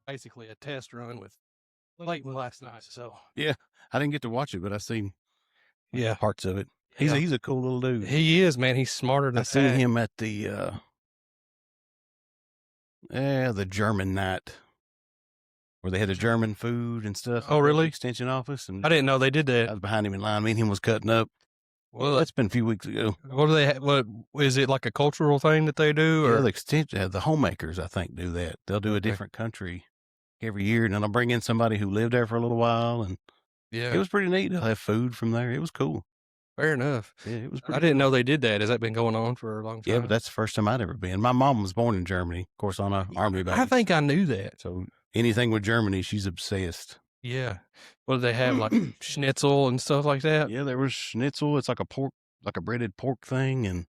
basically a test run with Clayton last night. So Yeah, I didn't get to watch it, but I seen yeah, parts of it. yeah, He's a cool little dude. he is, man. He's smarter than I seen heck. him at the German night where they had the German food and stuff. Oh, really? Extension office, and I didn't know they did I that. was behind him in line. Me and him was cutting up. Well, That's been a few weeks ago. what do they? What is it like a cultural thing that they do? Or Yeah, the homemakers, I think, do that. They'll do a different country every year, and then they'll bring in somebody who lived there for a little while, and yeah, it was pretty neat. They'll have food from there. It was cool. fair enough. Yeah, it was. I didn't know they did that. Has that been going on for a long time? Yeah, but that's the first time I'd ever been. My mom was born in Germany, of course, on an army base. I think I knew that. So anything with Germany, she's obsessed. Yeah. What do they have, like schnitzel and stuff like that? Yeah, there was schnitzel. It's like a breaded pork thing, and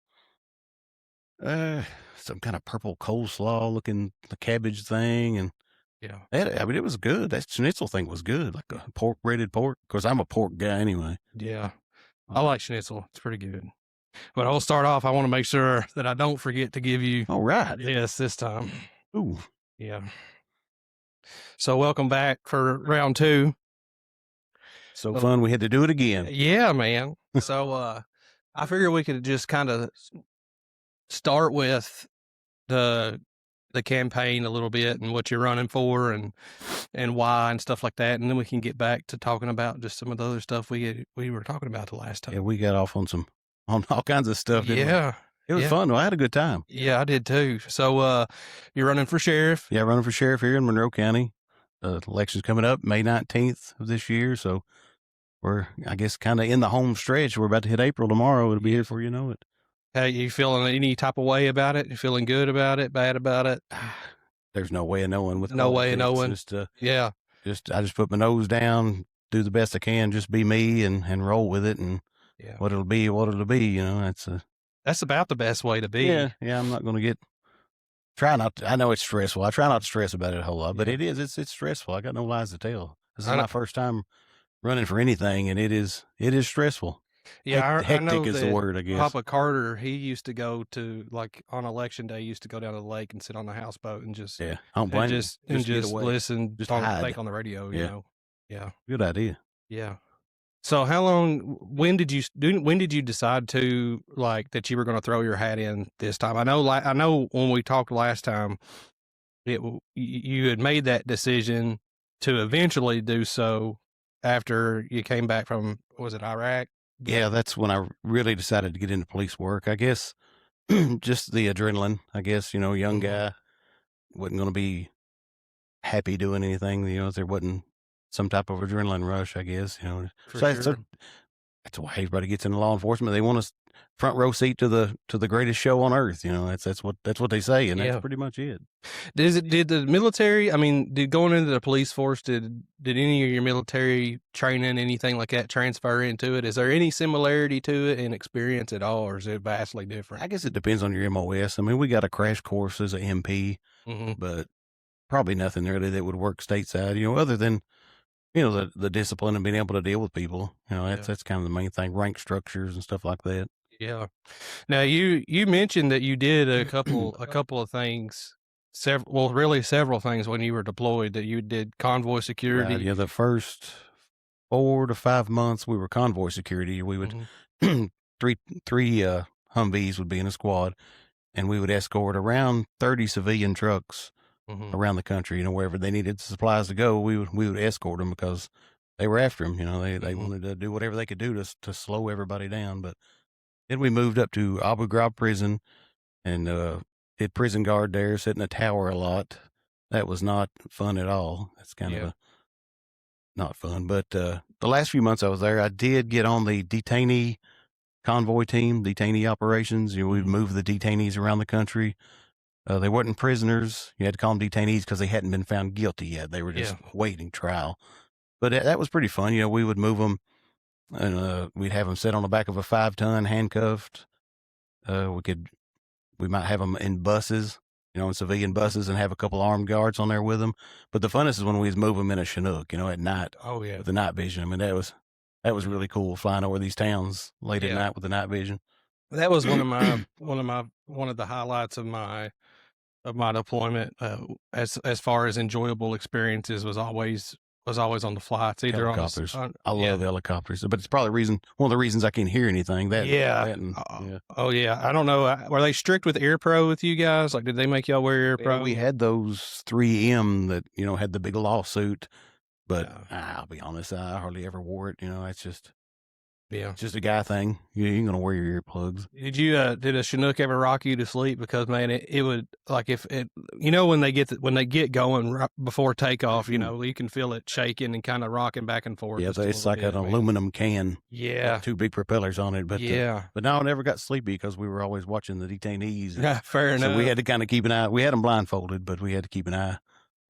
some kind of purple coleslaw looking cabbage thing, and Yeah. I mean, it was good. That schnitzel thing was good, like a breaded pork. Of course, I'm a pork guy anyway. Yeah. I like schnitzel. It's pretty good. But I'll start off. I want to make sure that I don't forget to give you. All right. Yes, this time. Ooh. Yeah. So welcome back for round 2. So fun. We had to do it again. Yeah, man. So I figured we could just kind of start with the campaign a little bit and what you're running for and why and stuff like that, and then we can get back to talking about just some of the other stuff we were talking about the last time. Yeah, we got off on all kinds of stuff. Didn't Yeah. we? It was fun. I had a good time. Yeah, I did too. So you're running for sheriff? Yeah, running for sheriff here in Monroe County. Election's coming up May 19th of this year, so we're, I guess, kind of in the home stretch. We're about to hit April tomorrow. It'll be here before you know it. Hey, you feeling any type of way about it? You feeling good about it, bad about it? There's no way of knowing. No way of knowing. I just put my nose down, do the best I can, just be me and roll with it, and what it'll be, you know, that's about the best way to be. Yeah, I'm not going to try not to, I know it's stressful. I try not to stress about it a whole lot, but it's stressful. I got no lies to tell. This is my first time running for anything, and it is stressful. Yeah, hectic is the word, I guess. Papa Carter, he used to go to, like, on election day, used to go down to the lake and sit on the houseboat and just just listen, think on the radio. You know, good idea. Yeah. So how long? When did you decide to, like, that you were going to throw your hat in this time? I know when we talked last time, you had made that decision to eventually do so after you came back from, was it Iraq? Yeah, that's when I really decided to get into police work. I guess just the adrenaline. I guess, you know, young guy, wasn't going to be happy doing anything. You know, there wasn't some type of adrenaline rush, I guess. You know, so that's why everybody gets into law enforcement. They want a front row seat to the greatest show on earth. You know, that's what they say, and that's pretty much it. Did the military? I mean, did going into the police force, did any of your military training, anything like that, transfer into it? Is there any similarity to it in experience at all, or is it vastly different? I guess it depends on your MOS. I mean, we got a crash course as a MP, but probably nothing really that would work stateside. You know, other than, you know, the discipline and being able to deal with people. You know, that's kind of the main thing. Rank structures and stuff like that. Yeah. Now you mentioned that you did a couple of things, several things when you were deployed. That you did convoy security. Right, yeah, the first 4 to 5 months we were convoy security. We would three Humvees would be in a squad, and we would escort around 30 civilian trucks around the country. You know, wherever they needed supplies to go, we would escort them because they were after them. You know, they wanted to do whatever they could do to slow everybody down. But then we moved up to Abu Ghraib prison and did prison guard there, sit in a tower a lot. That was not fun at all. That's kind of not fun. But the last few months I was there, I did get on the detainee convoy team, detainee operations. You know, we'd move the detainees around the country. They weren't prisoners. You had to call them detainees because they hadn't been found guilty yet. They were just waiting trial. But that was pretty fun. You know, we would move them, and we'd have them sit on the back of a 5-ton handcuffed. We might have them in buses, you know, in civilian buses, and have a couple armed guards on there with them. But the funnest is when we move them in a Chinook, you know, at night. Oh yeah, with the night vision. I mean, that was really cool, flying over these towns late at night with the night vision. That was one of the highlights of my of my deployment, as far as enjoyable experiences, was always on the fly. It's either on Helicopters. on I yeah. love helicopters, but it's probably one of the reasons I can't hear anything. Yeah. That and yeah. Oh yeah. I don't know. Were they strict with Air Pro with you guys? Like, did they make y'all wear Air Well, Pro? we had those 3M that had the big lawsuit, but Yeah. I'll be honest, I hardly ever wore it. It's just Yeah. it's just a guy thing. You ain't gonna wear your earplugs. Did a Chinook ever rock you to sleep? Because man, it would, like, if it, when they get going right before takeoff, you can feel it shaking and kind of rocking back and forth. Yeah, just a it's little like bit, an man. aluminum can. Yeah. Two big propellers on it, but Yeah. but no, I never got sleepy because we were always watching the detainees. Yeah. Fair enough. So we had to kind of keep an eye. We had them blindfolded, but we had to keep an eye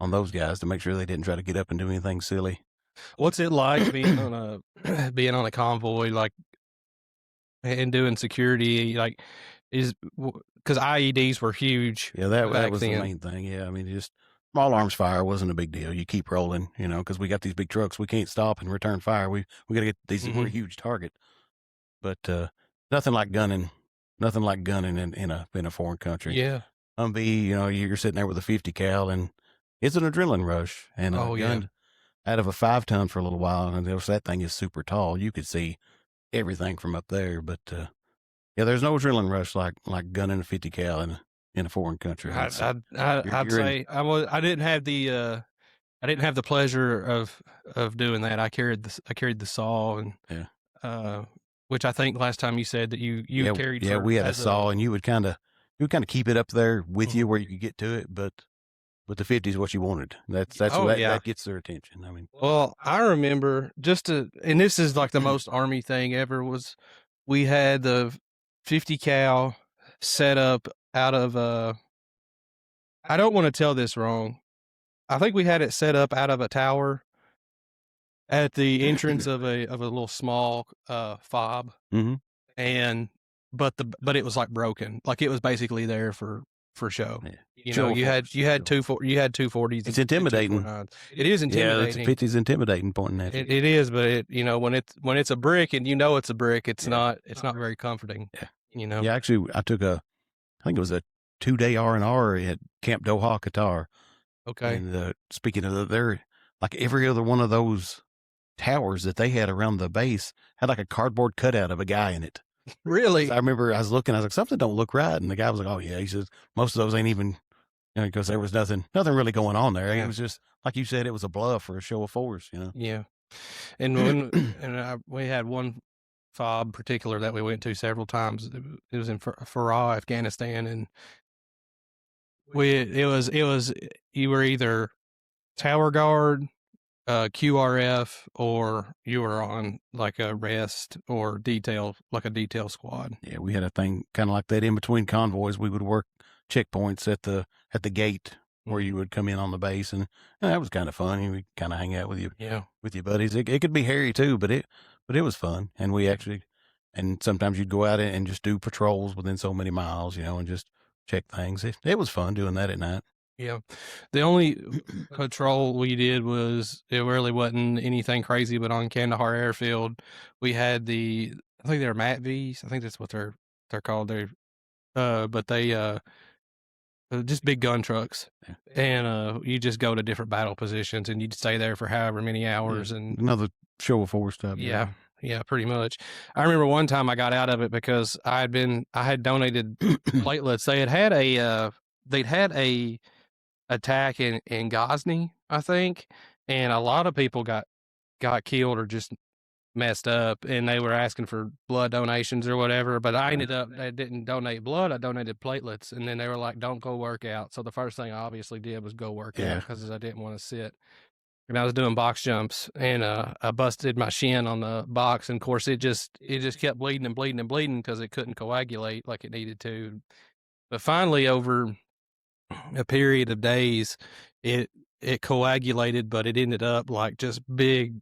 on those guys to make sure they didn't try to get up and do anything silly. What's it like being on a being on a convoy, like, and doing security, like, because IEDs were huge. Yeah, that back was then. the main thing. Yeah, I mean, just small arms fire wasn't a big deal. You keep rolling, because we got these big trucks. We can't stop and return fire. We got to get these. We're a huge target, but nothing like gunning. Nothing like gunning in a foreign country. Yeah. Humvee, you're sitting there with a 50 cal, and it's an adrenaline rush. And gunned out of a 5-ton for a little while, and that thing is super tall. You could see everything from up there, but yeah, there's no adrenaline rush like gunning a 50 cal in a foreign country. I'd say I didn't have the pleasure of doing that. I carried the saw, and which I think last time you said that you carried. Yeah, we had a saw, and you would kind of keep it up there with you where you could get to it, but the 50 is what you wanted. That gets their attention. I mean, well, I remember and this is like the most Army thing ever, was we had the 50 cal set up out of I don't want to tell this wrong. I think we had it set up out of a tower at the entrance of a little small fob, and but it was like broken, like it was basically there for show. Yeah. You had 240s. It's intimidating. It is intimidating. Yeah, 50 is intimidating pointing at you. It is, but when it's a brick and it's a brick, it's not very comforting. Yeah. Yeah, actually, I think it was a 2-day R&R at Camp Doha, Qatar. Okay. And speaking of their, like every other one of those towers that they had around the base had like a cardboard cutout of a guy in it. Really? I remember I was looking, I was like, something don't look right. And the guy was like, oh yeah. He says, most of those ain't even, because there was nothing really going on there. Yeah. It was just, like you said, it was a bluff or a show of force, Yeah. And we had one fob particular that we went to several times. It was in Farah, Afghanistan, and you were either tower guard, QRF, or you were on like a rest or detail, like a detail squad. Yeah, we had a thing kind of like that in between convoys. We would work checkpoints at the gate where you would come in on the base, and that was kind of fun. We kind of hang out with your buddies. It could be hairy too, but it was fun. And we actually, and sometimes you'd go out and just do patrols within so many miles, and just check things. It was fun doing that at night. Yeah. The only patrol we did it really wasn't anything crazy, but on Kandahar Airfield, we had I think they're MATVs. I think that's what they're called. But they, just big gun trucks, and you just go to different battle positions and you'd stay there for however many hours. And another show of force type. Yeah, pretty much. I remember one time I got out of it because I had donated platelets. They'd had a attack in Ghazni, I think, and a lot of people got killed or just messed up, and they were asking for blood donations or whatever. But I didn't donate blood. I donated platelets, and then they were like, "Don't go work out." So the first thing I obviously did was go work out because I didn't want to sit. And I was doing box jumps, and I busted my shin on the box, and of course it just kept bleeding and bleeding and bleeding because it couldn't coagulate like it needed to. But finally, over a period of days, it coagulated, but it ended up like just big,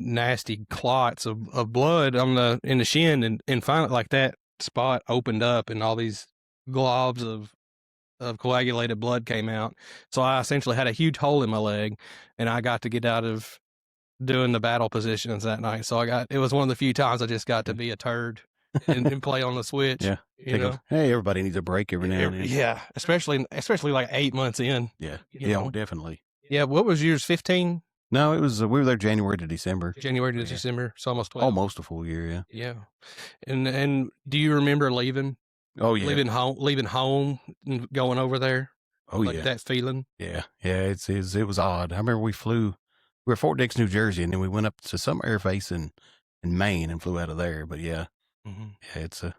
nasty clots of blood in the shin, and finally, like, that spot opened up, and all these globs of coagulated blood came out. So I essentially had a huge hole in my leg, and I got to get out of doing the battle positions that night. So it was one of the few times I just got to be a turd. and play on the Switch. Yeah. Hey, everybody needs a break every now and then. Yeah, especially like 8 months in. Yeah. You Yeah, know. definitely. Yeah, what was yours? 15? No, it was we were there January to December. January to December, so almost 12. Almost a full year, yeah. Yeah. And do you remember leaving? Oh yeah. Leaving home and going over there? Oh Like yeah. that feeling? Yeah. Yeah, it was odd. I remember we were at Fort Dix, New Jersey, and then we went up to some airbase in Maine and flew out of there. But yeah, Mhm. yeah,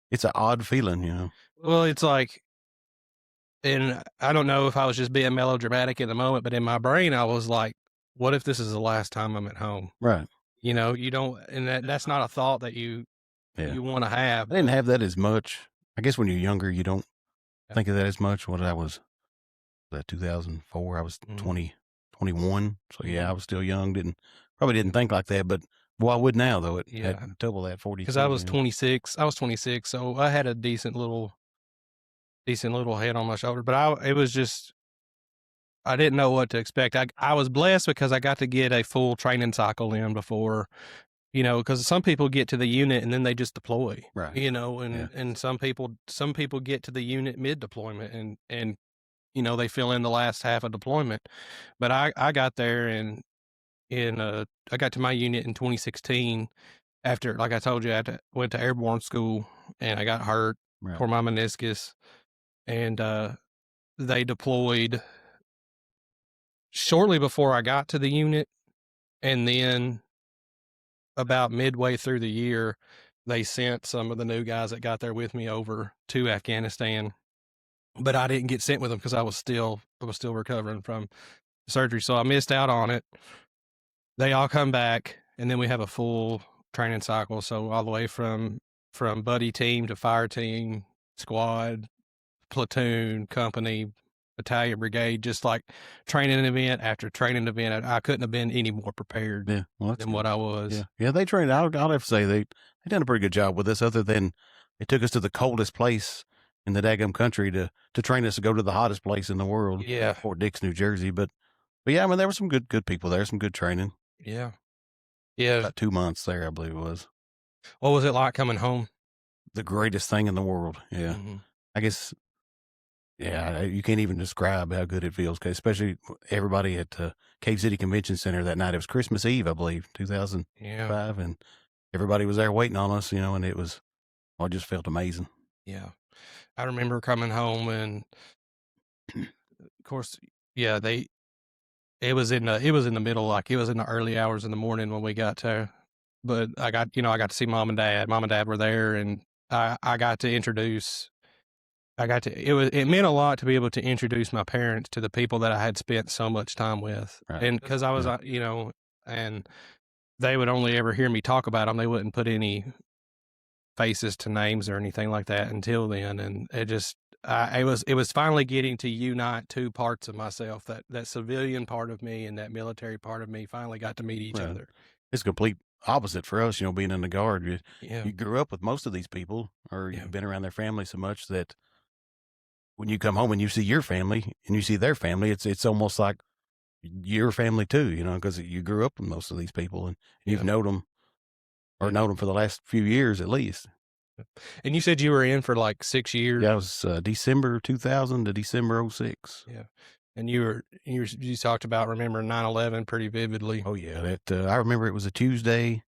it's an odd feeling, you know. Well, it's like, and I don't know if I was just being melodramatic in the moment, but in my brain, I was like, what if this is the last time I'm at home? Right. You know, you don't, and that's not a thought that you want to have. I didn't have that as much. I guess when you're younger, you don't think of that as much. What I was that 2004, I was 20, 21. So yeah, I was still young. Probably didn't think like that, but I would now though. It had double that 40. Because I was 26. I was 26, so I had a decent little head on my shoulder. But it was just, I didn't know what to expect. I was blessed because I got to get a full training cycle in before, because some people get to the unit and then they just deploy, right? And some people get to the unit mid deployment and they fill in the last half of deployment. But I got there and I got to my unit in 2016 after, like I told you, I went to airborne school and I got hurt for my meniscus, and they deployed shortly before I got to the unit, and then about midway through the year, they sent some of the new guys that got there with me over to Afghanistan, but I didn't get sent with them because I was still recovering from surgery, so I missed out on it. They all come back, and then we have a full training cycle, so all the way from buddy team to fire team, squad, platoon, company, battalion, brigade, just like training event after training event. I couldn't have been any more prepared than what I was. Yeah, they trained. I'll have to say they done a pretty good job with us. Other than they took us to the coldest place in the daggum country to train us to go to the hottest place in the world. Yeah, Fort Dix, New Jersey. But yeah, I mean there were some good people there. Some good training. Yeah. About 2 months there, I believe it was. What was it like coming home? The greatest thing in the world. Yeah, I guess. Yeah, you can't even describe how good it feels, especially everybody at Cave City Convention Center that night. It was Christmas Eve, I believe, 2005, and everybody was there waiting on us, and it just felt amazing. Yeah. I remember coming home and, of course, yeah, it was in the middle, like it was in the early hours in the morning when we got to, but I got to see mom and dad. Mom and dad were there, and I got to introduce. It meant a lot to be able to introduce my parents to the people that I had spent so much time with. Right. And because I was, and they would only ever hear me talk about them. They wouldn't put any faces to names or anything like that until then. And it just, it was finally getting to unite two parts of myself, that civilian part of me and that military part of me finally got to meet each other. It's complete opposite for us, being in the Guard. You grew up with most of these people, or you've been around their family so much that when you come home and you see your family and you see their family, it's almost like your family too, because you grew up with most of these people and you've known them for the last few years at least. And you said you were in for like 6 years. Yeah, it was December 2000 to December 2006. Yeah, and you talked about remembering 9/11 pretty vividly. Oh yeah, that I remember it was a Tuesday,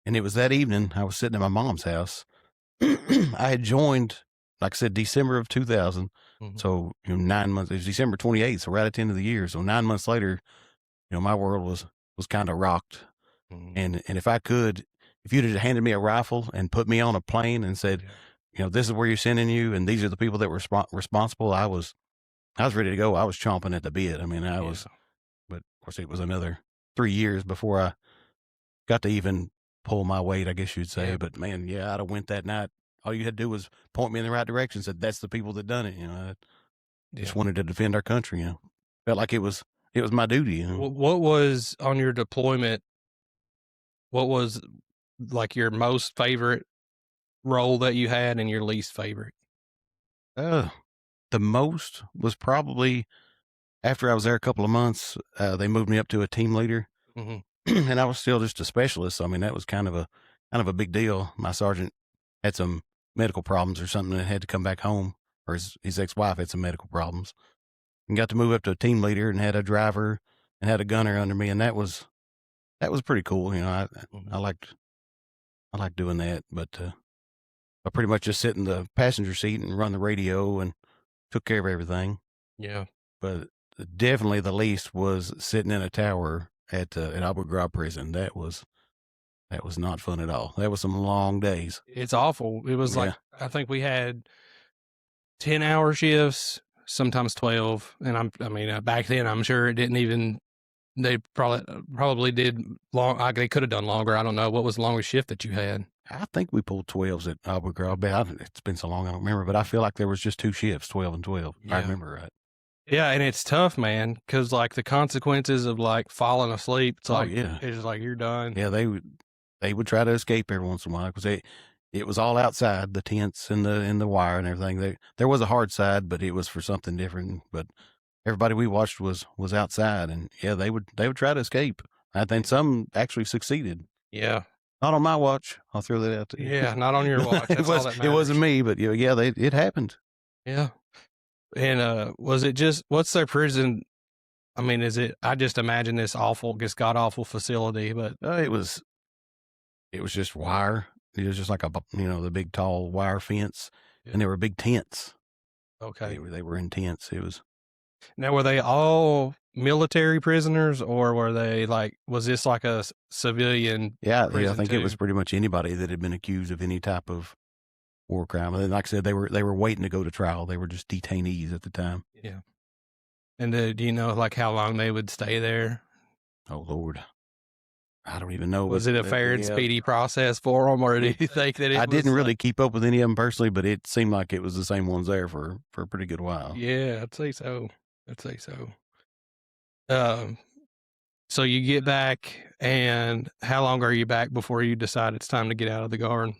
and it was that evening I was sitting at my mom's house. I had joined, like I said, December of 2000. So, 9 months, it was December 28th. So right at the end of the year. So 9 months later, my world was kind of rocked. And if you'd have handed me a rifle and put me on a plane and said, this is where you're sending you, and these are the people that were responsible, I was ready to go. I was chomping at the bit. I mean, but of course it was another 3 years before I got to even pull my weight, I guess you'd say. But man, I'd have went that night. All you had to do was point me in the right direction. Said, that's the people that done it. I just wanted to defend our country. Felt like it was my duty. What was on your deployment? What was like your most favorite role that you had and your least favorite? The most was probably after I was there a couple of months. They moved me up to a team leader, and I was still just a specialist. So, I mean, that was kind of kind of a big deal. My sergeant had some medical problems or something and had to come back home, or his ex-wife had some medical problems, and got to move up to a team leader and had a driver and had a gunner under me, and that was pretty cool. You know, I liked doing that, but I pretty much just sit in the passenger seat and run the radio and took care of everything. Yeah. But definitely the least was sitting in a tower at Abu Ghraib prison. That was not fun at all. That was some long days. It's awful. It was like, Yeah. I think we had 10-hour shifts, sometimes 12. And I mean, back then, I'm sure it didn't even, they probably did long. They could have done longer. I don't know. What was the longest shift that you had? I think we pulled 12s at Abu Ghraib. It's been so long, I don't remember, but I feel like there was just 2 shifts, 12 and 12. Yeah. I remember right. Yeah, and it's tough, man, because like the consequences of like falling asleep, it's like, yeah. it's just like you're done. Yeah, they would try to escape every once in a while because it was all outside, the tents and the wire and everything. There was a hard side, but it was for something different. But everybody we watched was outside, and yeah, they would try to escape. I think some actually succeeded. Yeah. Not on my watch. I'll throw that out to you. Yeah, not on your watch. That's all that It wasn't matters. me, but yeah, it happened. Yeah. And was it just, what's their prison? I mean, I just imagine this god awful facility, but It was just wire. It was just like the big tall wire fence, Yeah. and there were big tents. okay. They were in tents. It was. Now, were they all military prisoners, or was this like a civilian? Yeah, I prison think too? it was pretty much anybody that had been accused of any type of war crime. And like I said, they were waiting to go to trial. They were just detainees at the time. Yeah. And do you know like how long they would stay there? Oh Lord, I don't even know. Was it a fair and speedy process for them, or do you think that I didn't really keep up with any of them personally, but it seemed like it was the same ones there for a pretty good while. Yeah, I'd say so. So you get back, and how long are you back before you decide it's time to get out of the Guard?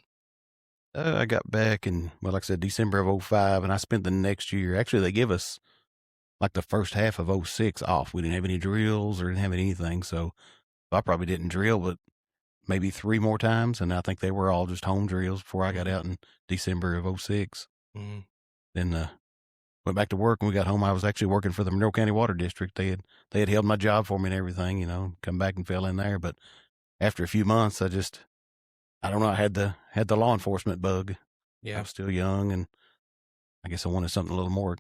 I got back in, well, like I said, December of 05, and I spent the next year. Actually, they give us like the first half of 06 off. We didn't have any drills or didn't have anything, so I probably didn't drill, but maybe 3 more times, and I think they were all just home drills before I got out in December of 06. Mm-hmm. Then went back to work, and we got home. I was actually working for the Monroe County Water District. They had held my job for me and everything, come back and fell in there. But after a few months, I don't know, I had the law enforcement bug. Yeah. I was still young, and I guess I wanted something a little more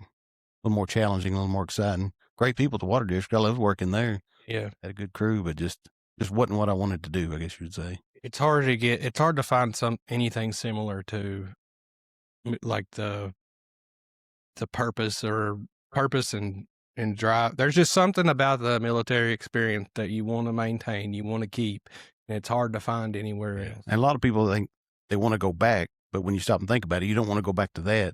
challenging, a little more exciting. Great people at the water district. I loved working there. Yeah. Had a good crew, but just wasn't what I wanted to do, I guess you'd say. It's hard to find anything similar to like the purpose and drive. There's just something about the military experience that you want to maintain, you want to keep, and it's hard to find anywhere else. And a lot of people think they want to go back, but when you stop and think about it, you don't want to go back to that.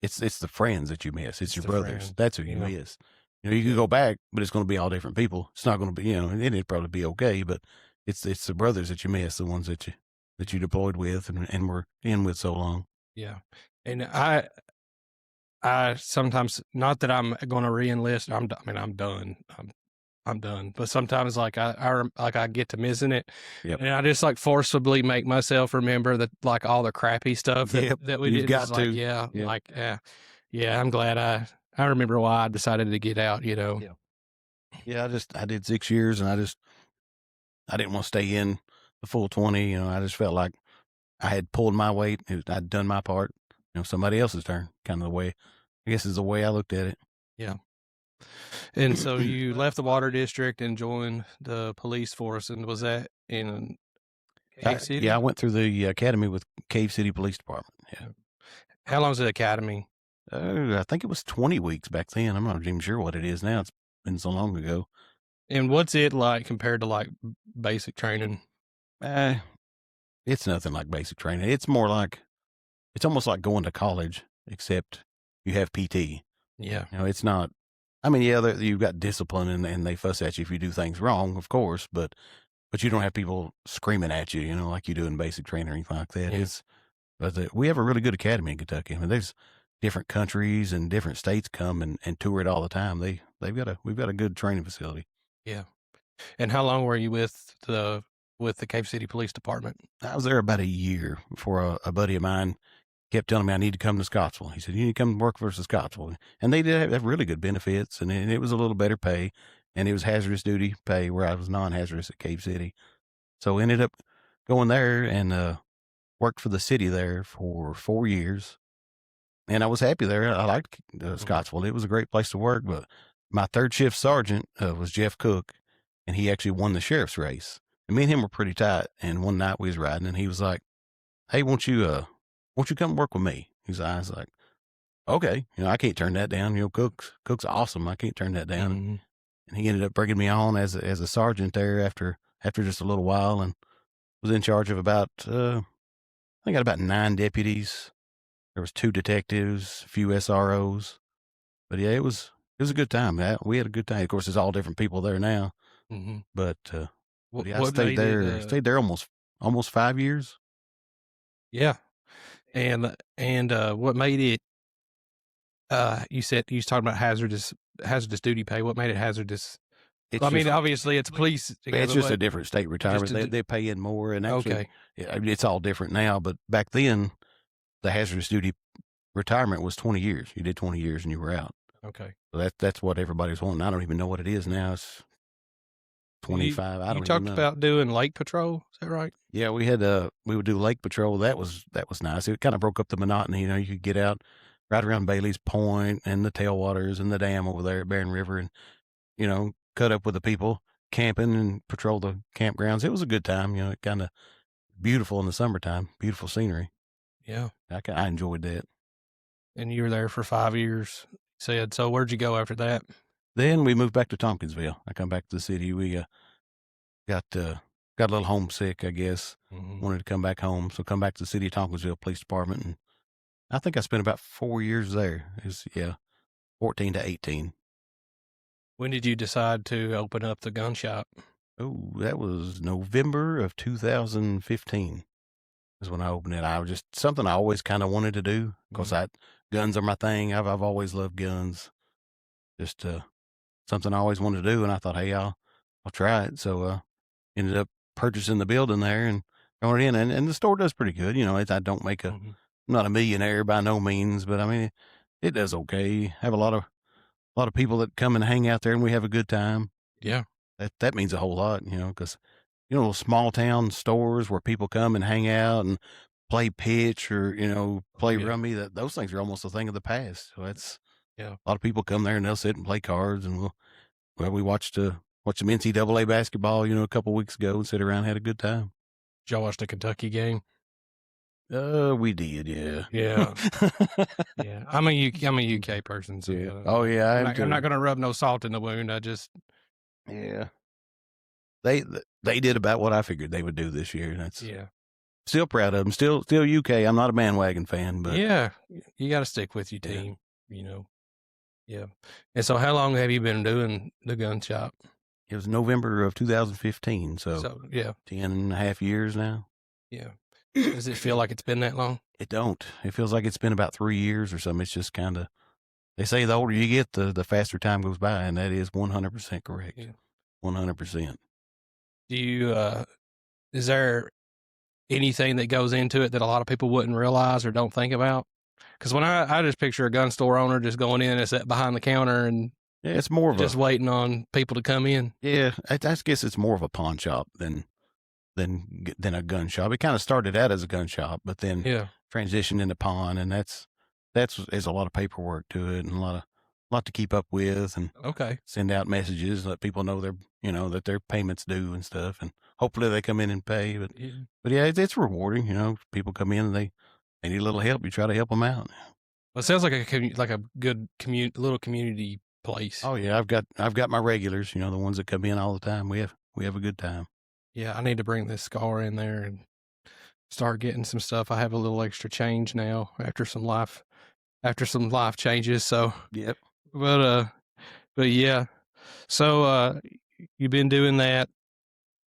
It's the friends that you miss. It's your brothers. Friends. That's who you miss. You can go back, but it's going to be all different people. It's not going to be, and it'd probably be okay, but it's the brothers that you miss, the ones that you deployed with and were in with so long. Yeah. And I sometimes, not that I'm going to re-enlist. I'm done. I'm done. But sometimes like I get to missing it, Yep. and I just like forcibly make myself remember that like all the crappy stuff that we did. Got to. Yeah. I'm glad I remember why I decided to get out. Yeah. I did 6 years, and I didn't want to stay in the full 20. I just felt like I had pulled my weight. I'd done my part. Somebody else's turn, kind of the way, I guess is the way I looked at it. Yeah. And so you left the water district and joined the police force, and was that in Cave City? Yeah, I went through the academy with Cave City Police Department. Yeah. How long was the academy? I think it was 20 weeks back then. I'm not even sure what it is now. It's been so long ago. And what's it like compared to like basic training? It's nothing like basic training. It's more like, it's almost like going to college, except you have PT. Yeah. It's not, I mean, yeah, you've got discipline and they fuss at you if you do things wrong, of course, but you don't have people screaming at you, like you do in basic training or anything like that. Yeah. We have a really good academy in Kentucky. I mean, there's different countries and different states come and tour it all the time. We've got a good training facility. Yeah. And how long were you with the with the Cave City Police Department? I was there about a year before a buddy of mine kept telling me I need to come to Scottsville. He said, "You need to come work for Scottsville." And they did have really good benefits, and it was a little better pay, and it was hazardous duty pay where I was non-hazardous at Cave City. So ended up going there and worked for the city there for 4 years. And I was happy there. I liked Scottsville. It was a great place to work. But my third shift sergeant was Jeff Cook, and he actually won the sheriff's race. And me and him were pretty tight. And one night we was riding, and he was like, "Hey, won't you come work with me?" I was like, "Okay, I can't turn that down. Cook's awesome. I can't turn that down." Mm-hmm. And he ended up bringing me on as a sergeant there after just a little while, and was in charge of about I think I had about 9 deputies. There was 2 detectives, a few SROs, but yeah, it was a good time. We had a good time. Of course, there's all different people there now, Mm-hmm. but yeah, I What stayed made there. it? Stayed there almost 5 years. Yeah, and what made it? You said you was talking about hazardous duty pay. What made it hazardous? It's I mean, just obviously it's police. it's just a different state retirement. a They pay in more, and actually, okay. it's all different now. But back then, the hazardous duty retirement was 20 years. You did 20 years and you were out. Okay. So that's what everybody's wanting. I don't even know what it is now. It's 25. I You don't even talked know. about doing lake patrol. Is that right? Yeah, we would do lake patrol. That was nice. It kind of broke up the monotony. You could get out right around Bailey's Point and the tailwaters and the dam over there at Barron River, and cut up with the people camping and patrol the campgrounds. It was a good time. Kind of beautiful in the summertime. Beautiful scenery. Yeah. I enjoyed that. And you were there for 5 years. Said so. Where'd you go after that? Then we moved back to Tompkinsville. I come back to the city. We got a little homesick, I guess. Mm-hmm. Wanted to come back home, so come back to the city of Tompkinsville Police Department, and I think I spent about 4 years there. It was 14 to 18. When did you decide to open up the gun shop? Oh, that was November of 2015 is when I opened it. I was just something I always kind of wanted to do because guns are my thing. I've always loved guns. Just something I always wanted to do, and I thought, hey, I'll try it. So ended up purchasing the building there and going in, and the store does pretty good. I don't make I'm not a millionaire by no means, but I mean it does okay. Have a lot of people that come and hang out there, and we have a good time. Yeah. That means a whole lot, because small town stores where people come and hang out and play pitch or play rummy. Those things are almost a thing of the past. So that's a lot of people come there and they'll sit and play cards, and we watched some NCAA basketball a couple weeks ago and sit around and had a good time. Did y'all watch the Kentucky game? We did, yeah. Yeah. Yeah. I'm a UK person, so Oh yeah, I'm not gonna rub no salt in the wound. Yeah. They did about what I figured they would do this year. That's still proud of them. Still UK. I'm not a bandwagon fan, but yeah, you got to stick with your team. Yeah. And so, how long have you been doing the gun shop? It was November of 2015, so 10 and a half years now. Yeah. Does it feel like it's been that long? It don't. It feels like it's been about 3 years or something. It's just kind of. They say the older you get, the faster time goes by, and that is 100% correct. 100%. Do you? Is there anything that goes into it that a lot of people wouldn't realize or don't think about? Because when I just picture a gun store owner just going in and sitting behind the counter and it's more of just waiting on people to come in. Yeah, I guess it's more of a pawn shop than a gun shop. It kind of started out as a gun shop, but then transitioned into pawn, and there's a lot of paperwork to it and a lot to keep up with, and send out messages, let people know that their payments due and stuff, and hopefully they come in and pay. But yeah, it's rewarding. People come in and they need a little help. You try to help them out. Well, it sounds like a good little community place. Oh yeah, I've got my regulars. The ones that come in all the time. We have a good time. Yeah, I need to bring this scar in there and start getting some stuff. I have a little extra change now after some life changes. So yep. But yeah. So you've been doing that,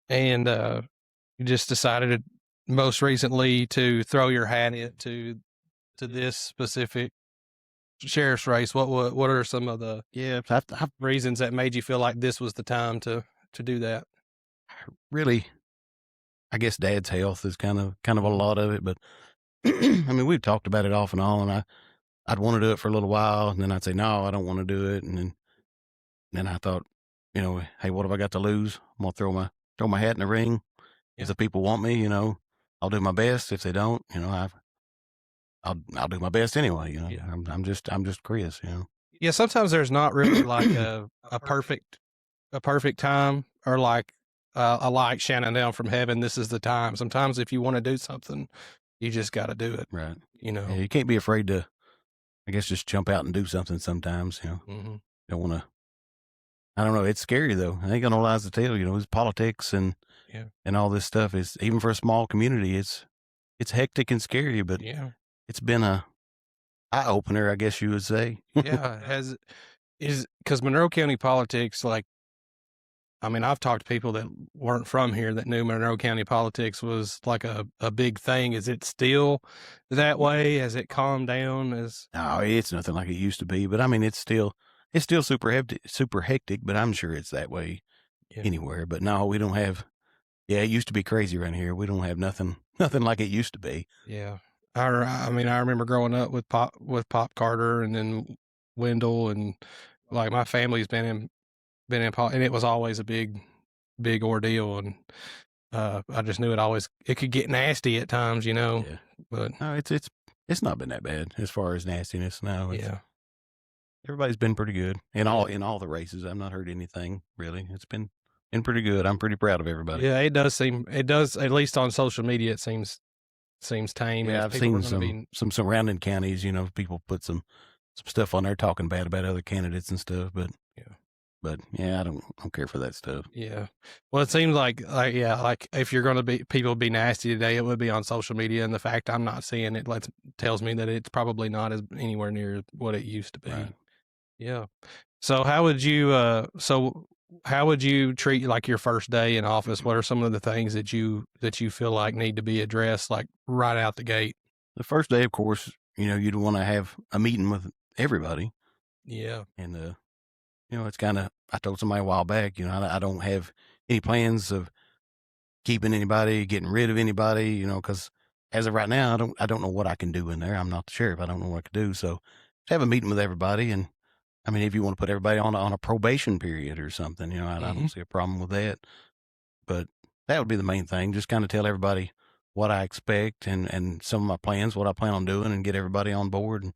and you just decided most recently to throw your hat into this specific sheriff's race. What are some of the reasons that made you feel like this was the time to do that? Really, I guess Dad's health is kind of a lot of it, but I mean, we've talked about it off and on. I'd want to do it for a little while, and then I'd say no, I don't want to do it, and then I thought, hey, what have I got to lose? I'm gonna throw my hat in the ring. Yeah. If the people want me, I'll do my best. If they don't, I'll do my best anyway. Yeah. I'm just Chris. Yeah, sometimes there's not really like a perfect time, or like a light shining down from heaven. This is the time. Sometimes if you want to do something, you just got to do it. Right. Yeah, you can't be afraid to, I guess, just jump out and do something sometimes. Mm-hmm. Don't want to. I don't know. It's scary though. I ain't got no lies to tell. It's politics and all this stuff is, even for a small community, it's hectic and scary. But it's been a eye opener, I guess you would say. Is because Monroe County politics, like, I mean, I've talked to people that weren't from here that knew Monroe County politics was like a big thing. Is it still that way? Has it calmed down? No, it's nothing like it used to be. But I mean, it's still super hectic. But I'm sure it's that way anywhere. But no, we don't have. Yeah, it used to be crazy around here. We don't have nothing like it used to be. Yeah, I mean, I remember growing up with Pop Carter, and then Wendell, and like my family's been in and it was always a big ordeal, and I just knew it could get nasty at times, Yeah. But no, it's not been that bad as far as nastiness. No, everybody's been pretty good in all the races. I've not heard anything really. It's been pretty good. I'm pretty proud of everybody. Yeah, it does at least on social media, it seems tame. Yeah, I've seen some surrounding counties. People put some stuff on there talking bad about other candidates and stuff, but I don't care for that stuff. Yeah. Well, it seems like if you're going to people be nasty today, it would be on social media. And the fact I'm not seeing it tells me that it's probably not as anywhere near what it used to be. Right. Yeah. So how would you treat like your first day in office? What are some of the things that you feel like need to be addressed, like right out the gate? The first day, of course, you'd want to have a meeting with everybody. Yeah. And, it's kind of, I told somebody a while back, I don't have any plans of keeping anybody, getting rid of anybody, because as of right now, I don't know what I can do in there. I'm not the sheriff. I don't know what I can do. So have a meeting with everybody. And I mean, if you want to put everybody on a probation period or something, I don't see a problem with that. But that would be the main thing. Just kind of tell everybody what I expect and some of my plans, what I plan on doing, and get everybody on board and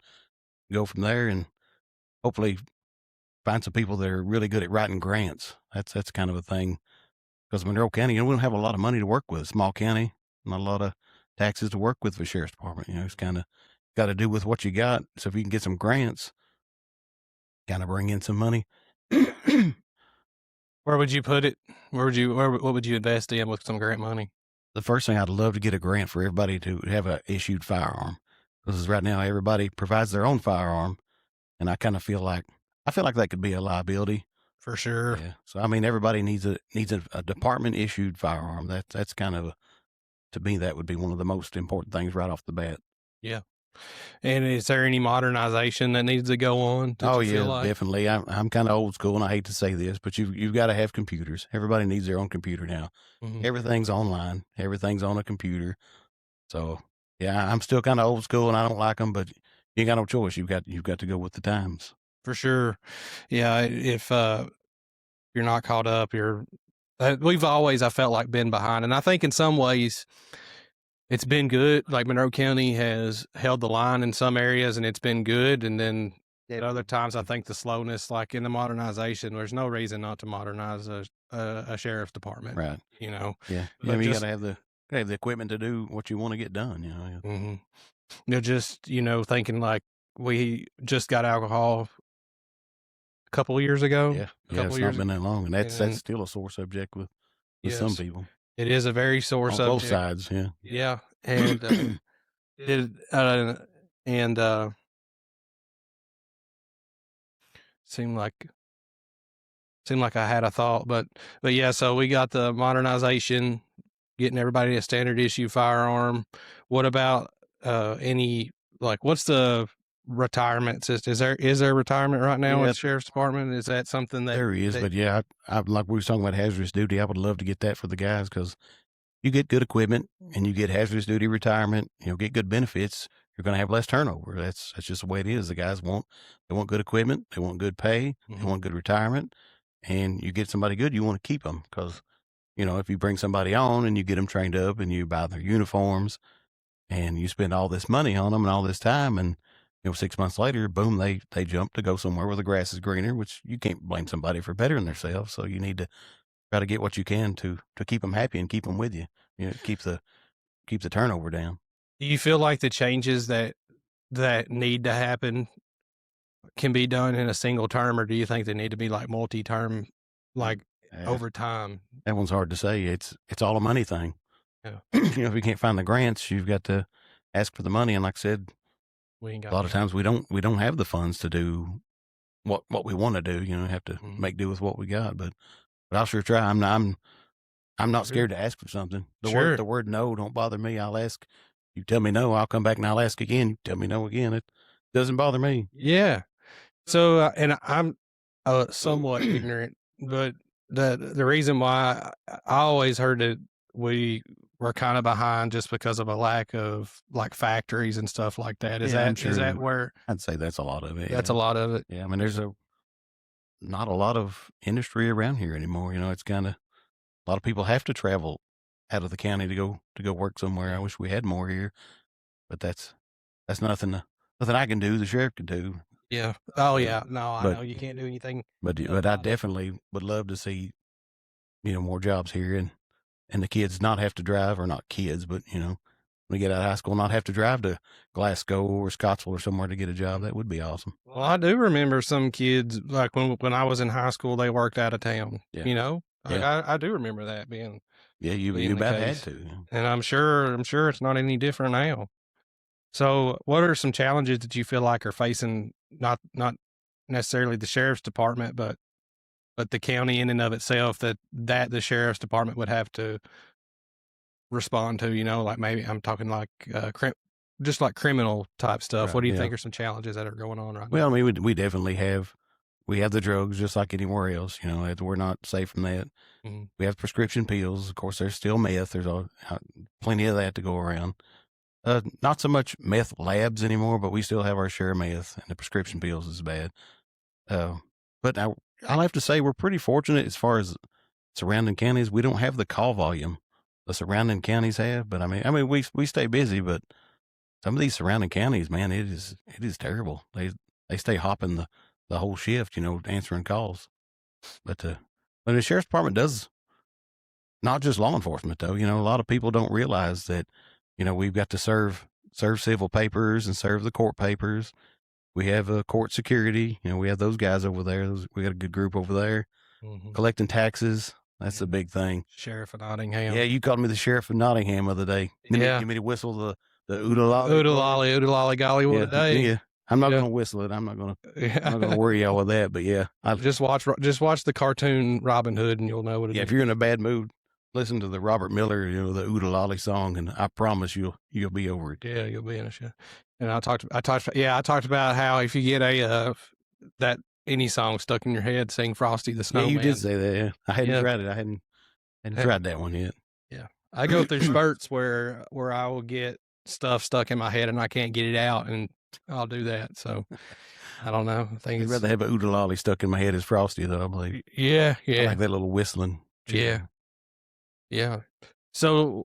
go from there. And hopefully find some people that are really good at writing grants. That's kind of a thing, because Monroe County, we don't have a lot of money to work with. Small county, not a lot of taxes to work with for the sheriff's department. It's kind of got to do with what you got. So if you can get some grants, kind of bring in some money. Where would you put it? What would you invest in with some grant money? The first thing, I'd love to get a grant for everybody to have a issued firearm, because right now everybody provides their own firearm, and I kind of feel like that could be a liability. For sure. Yeah. So I mean, everybody needs a department issued firearm. That's kind of to me, that would be one of the most important things right off the bat. Yeah. And is there any modernization that needs to go on? Oh yeah, definitely. I'm kind of old school, and I hate to say this, but you've got to have computers. Everybody needs their own computer now. Mm-hmm. Everything's online. Everything's on a computer. So yeah, I'm still kind of old school, and I don't like them, but you ain't got no choice. You've got to go with the times. For sure. Yeah. If you're not caught up, we've always, I felt like, been behind. And I think in some ways it's been good. Like Monroe County has held the line in some areas, and it's been good. And then at other times, I think the slowness, like in the modernization, there's no reason not to modernize a sheriff's department. Right. Yeah. You got to have the equipment to do what you want to get done. Mm-hmm. Just, thinking like we just got alcohol a couple of years ago. Yeah. It's not been that long. And that's still a sore subject with some people. It is a very sore subject. Both sides, yeah. Yeah. And seemed like I had a thought, but yeah, so we got the modernization, getting everybody a standard issue firearm. What about any, like, what's the retirement system? Is there retirement right now with the sheriff's department? Is that something that there is? But yeah, I like we were talking about hazardous duty. I would love to get that for the guys, because you get good equipment and you get hazardous duty retirement, get good benefits, you're going to have less turnover. That's just the way it is. The guys they want good equipment, they want good pay, they want good retirement, and you get somebody good, you want to keep them because, if you bring somebody on and you get them trained up and you buy their uniforms and you spend all this money on them and all this time and, 6 months later, boom, they jump to go somewhere where the grass is greener, which you can't blame somebody for bettering themselves. So you need to try to get what you can to keep them happy and keep them with you. Keep the turnover down. Do you feel like the changes that need to happen can be done in a single term, or do you think they need to be like multi-term, like over time? That one's hard to say. It's all a money thing. Yeah. If you can't find the grants, you've got to ask for the money. And like I said, a lot of times we don't have the funds to do what we want to do. Have to make do with what we got. But I'll sure try. I'm not scared to ask for something. The word no don't bother me. I'll ask. You tell me no, I'll come back and I'll ask again. You tell me no again. It doesn't bother me. Yeah. So, and I'm somewhat ignorant, but the reason why I always heard that we were kind of behind just because of a lack of like factories and stuff like that. Is that where? I'd say that's a lot of it. That's a lot of it. Yeah. I mean, there's not a lot of industry around here anymore. It's kind of, a lot of people have to travel out of the county to go work somewhere. I wish we had more here, but that's nothing I can do. The sheriff can do. Yeah. Oh yeah. No, I know you can't do anything. But I definitely would love to see, more jobs here and the kids not have to drive, or not kids, but when we get out of high school, not have to drive to Glasgow or Scottsville or somewhere to get a job. That would be awesome. Well, I do remember some kids, like when I was in high school, they worked out of town. Yeah. I do remember that being. Yeah, you about had to. And I'm sure it's not any different now. So what are some challenges that you feel like are facing not necessarily the sheriff's department, but the county in and of itself that the sheriff's department would have to respond to, like maybe I'm talking like just like criminal type stuff. Right, what do you think are some challenges that are going on right now? Well, I mean, we definitely have the drugs just like anywhere else. We're not safe from that. Mm-hmm. We have prescription pills. Of course, there's still meth. There's plenty of that to go around. Not so much meth labs anymore, but we still have our share of meth, and the prescription pills is bad. But I'll have to say we're pretty fortunate as far as surrounding counties. We don't have the call volume the surrounding counties have, but I mean we stay busy, but some of these surrounding counties, man, it is terrible. They stay hopping the whole shift, answering calls. But the sheriff's department does not just law enforcement though. A lot of people don't realize that, we've got to serve civil papers and serve the court papers. We have court security. We have those guys over there. We got a good group over there collecting taxes. That's the big thing. Sheriff of Nottingham. Yeah, you called me the sheriff of Nottingham the other day. You need me to whistle the oodalolly. Oodalolly golly what a day. Yeah. I'm not going to whistle it. I'm not going to worry y'all with that. But yeah, just watch the cartoon Robin Hood and you'll know what it is. Yeah, if you're in a bad mood, listen to the Robert Miller, the Oodalolly song, and I promise you'll be over it. Yeah, you'll be in a show. And I talked about how if you get that any song stuck in your head, sing Frosty the Snowman. Yeah, you did say that. Yeah. I hadn't tried it. I hadn't tried that one yet. Yeah, I go through spurts where I will get stuff stuck in my head and I can't get it out, and I'll do that. So I don't know. I think I'd rather have a Oodalolly stuck in my head as Frosty, though. I believe. Yeah. I like that little whistling. Yeah. So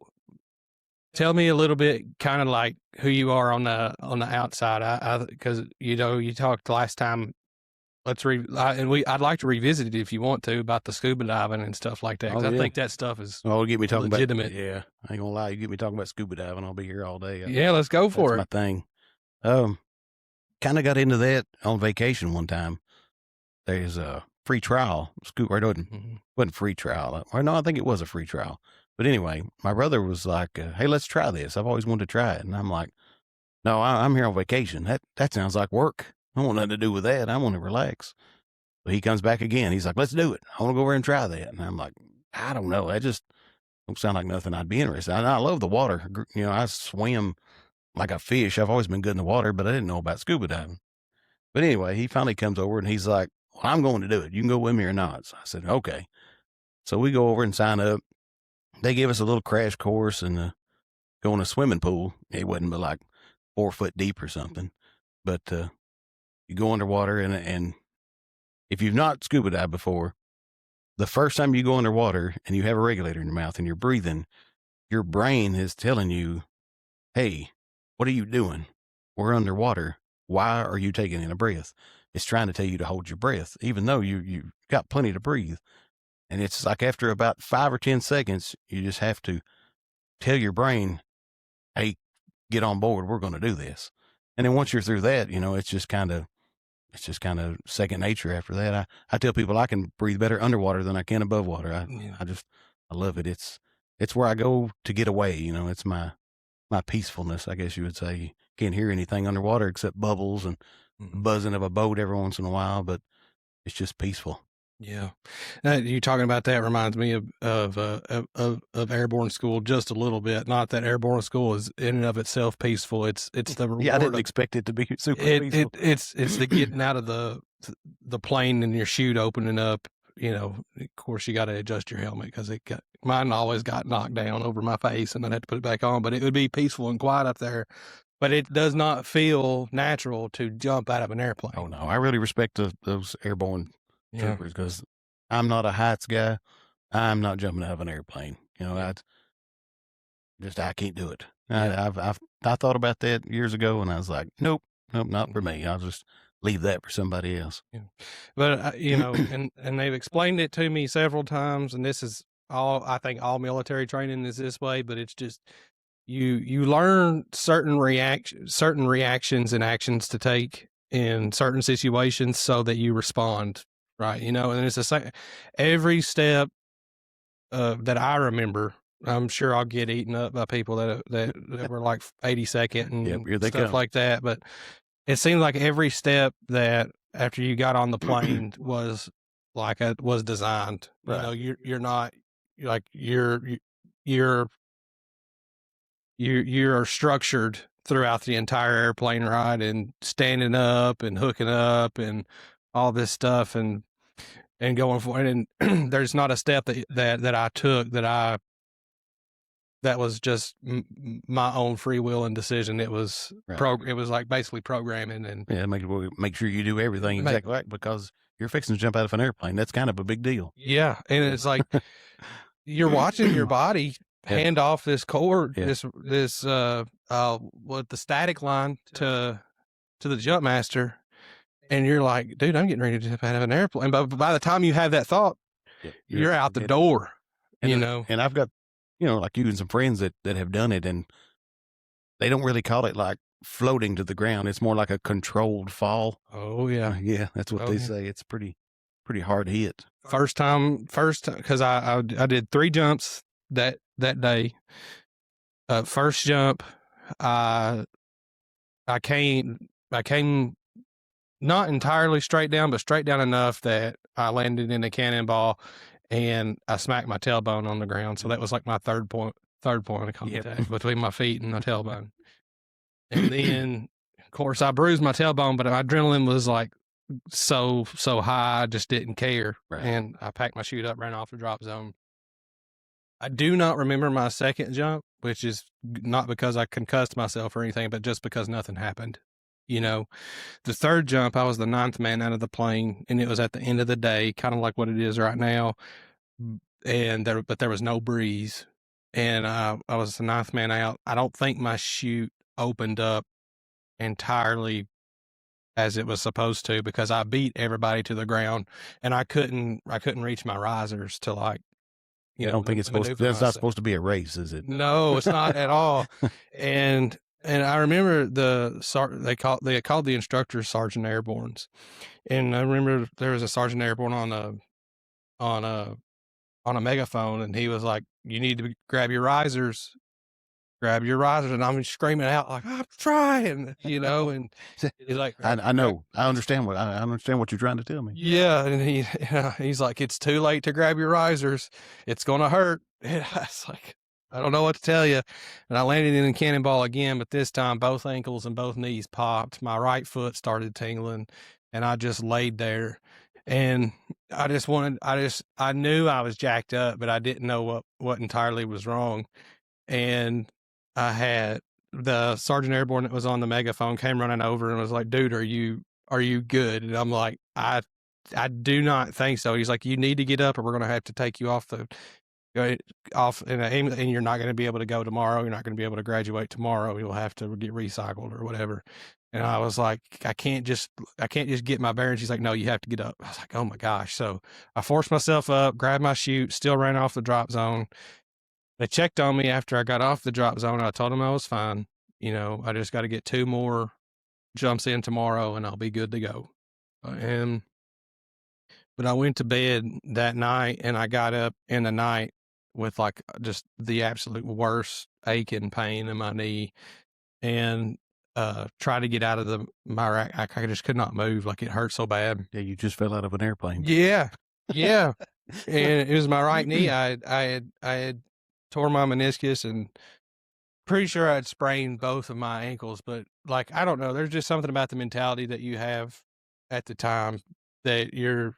tell me a little bit, kind of like who you are on the outside. Because you talked last time. I'd like to revisit it if you want to about the scuba diving and stuff like that. Because I think that stuff is get me talking legitimate. Yeah, I ain't gonna lie. You get me talking about scuba diving, I'll be here all day. Yeah, let's go for it. That's my thing. Kind of got into that on vacation one time. There's a free trial. Scuba, wasn't free trial. Or no, I think it was a free trial. But anyway, my brother was like, "Hey, let's try this. I've always wanted to try it." And I'm like, "No, I'm here on vacation. That sounds like work. I want nothing to do with that. I want to relax." So he comes back again. He's like, "Let's do it. I want to go over and try that." And I'm like, "I don't know. That just don't sound like nothing I'd be interested in." I love the water. I swim like a fish. I've always been good in the water, but I didn't know about scuba diving. But anyway, he finally comes over and he's like, "Well, I'm going to do it. You can go with me or not." So I said, "Okay." So we go over and sign up. they gave us a little crash course and go in a swimming pool. It wasn't but like 4 foot deep or something, but you go underwater and if you've not scuba dived before, the first time you go underwater and you have a regulator in your mouth and you're breathing, your brain is telling you, hey, what are you doing? We're underwater. Why are you taking in a breath? It's trying to tell you to hold your breath, even though you got plenty to breathe. And it's like after about 5 or 10 seconds, you just have to tell your brain, hey, get on board. We're going to do this. And then once you're through that, it's just kind of second nature after that. I tell people I can breathe better underwater than I can above water. I love it. It's where I go to get away. It's my peacefulness, I guess you would say. You can't hear anything underwater except bubbles and buzzing of a boat every once in a while, but it's just peaceful. Yeah, you talking about that reminds me of airborne school just a little bit. Not that airborne school is in and of itself peaceful. It's the reward. Yeah, I didn't expect it to be super peaceful. It's the getting out of the plane and your chute opening up. Of course you got to adjust your helmet because mine always got knocked down over my face and I'd have to put it back on. But it would be peaceful and quiet up there. But it does not feel natural to jump out of an airplane. Oh no, I really respect those airborne troopers because I'm not a heights guy. I'm not jumping out of an airplane. I can't do it. I thought about that years ago and I was like, nope, not for me. I'll just leave that for somebody else. Yeah. But and they've explained it to me several times, and this is I think all military training is this way, but it's just you learn certain reactions and actions to take in certain situations so that you respond right, and it's the same every step that I remember. I'm sure I'll get eaten up by people that were like 82nd and stuff like that, but it seemed like every step that after you got on the plane was designed. Right. You're not like you're structured throughout the entire airplane ride and standing up and hooking up and all this stuff and going for it. And there's not a step that I took that was just my own free will and decision. It was it was like basically programming and make sure you do everything exactly right because you're fixing to jump out of an airplane. That's kind of a big deal. Yeah, and it's like you're watching your body hand off this cord, this the static line to the jump master, and you're like, dude, I'm getting ready to jump out of an airplane. But by the time you have that thought, you're out the door. And I've got like you and some friends that have done it, and they don't really call it like floating to the ground. It's more like a controlled fall. Oh yeah, yeah, that's what they say. It's pretty hard hit. First time, because I did 3 jumps that day. First jump, I came not entirely straight down, but straight down enough that I landed in a cannonball. And I smacked my tailbone on the ground. So that was like my third point of contact between my feet and my tailbone. And then, of course, I bruised my tailbone, but my adrenaline was like so high, I just didn't care. Right. And I packed my chute up, ran off the drop zone. I do not remember my second jump, which is not because I concussed myself or anything, but just because nothing happened. The third jump, I was the 9th man out of the plane, and it was at the end of the day, kind of like what it is right now. And there was no breeze, and I was the 9th man out. I don't think my chute opened up entirely as it was supposed to because I beat everybody to the ground, and I couldn't reach my risers to like. I don't think it's supposed. That's not supposed to be a race, is it? No, it's not at all. And I remember they called the instructors Sergeant Airbornes, and I remember there was a Sergeant Airborne on a megaphone, and he was like, "You need to grab your risers," and I'm screaming out like, "I'm trying," and he's like, "I know, I understand what you're trying to tell me." Yeah, and he's like, "It's too late to grab your risers. It's gonna hurt." And I was like, I don't know what to tell you. And I landed in a cannonball again, but this time both ankles and both knees popped. My right foot started tingling, and I just laid there. And I knew I was jacked up, but I didn't know what entirely was wrong. And I had the sergeant airborne that was on the megaphone came running over and was like, "Dude, are you good?" And I'm like, I do not think so. He's like, "You need to get up, or we're going to have to take you off the go off, and you're not going to be able to go tomorrow. You're not going to be able to graduate tomorrow. You'll have to get recycled or whatever." And I was like, I can't just get my bearings. He's like, "No, you have to get up." I was like, "Oh my gosh!" So I forced myself up, grabbed my chute, still ran off the drop zone. They checked on me after I got off the drop zone. I told them I was fine. I just got to get 2 more jumps in tomorrow, and I'll be good to go. And but I went to bed that night, and I got up in the night with like just the absolute worst ache and pain in my knee, and tried to get out of my rack. I just could not move. Like, it hurt so bad. Yeah, you just fell out of an airplane. Yeah, yeah. And it was my right knee. I had tore my meniscus, and pretty sure I'd sprained both of my ankles. But like, I don't know. There's just something about the mentality that you have at the time that you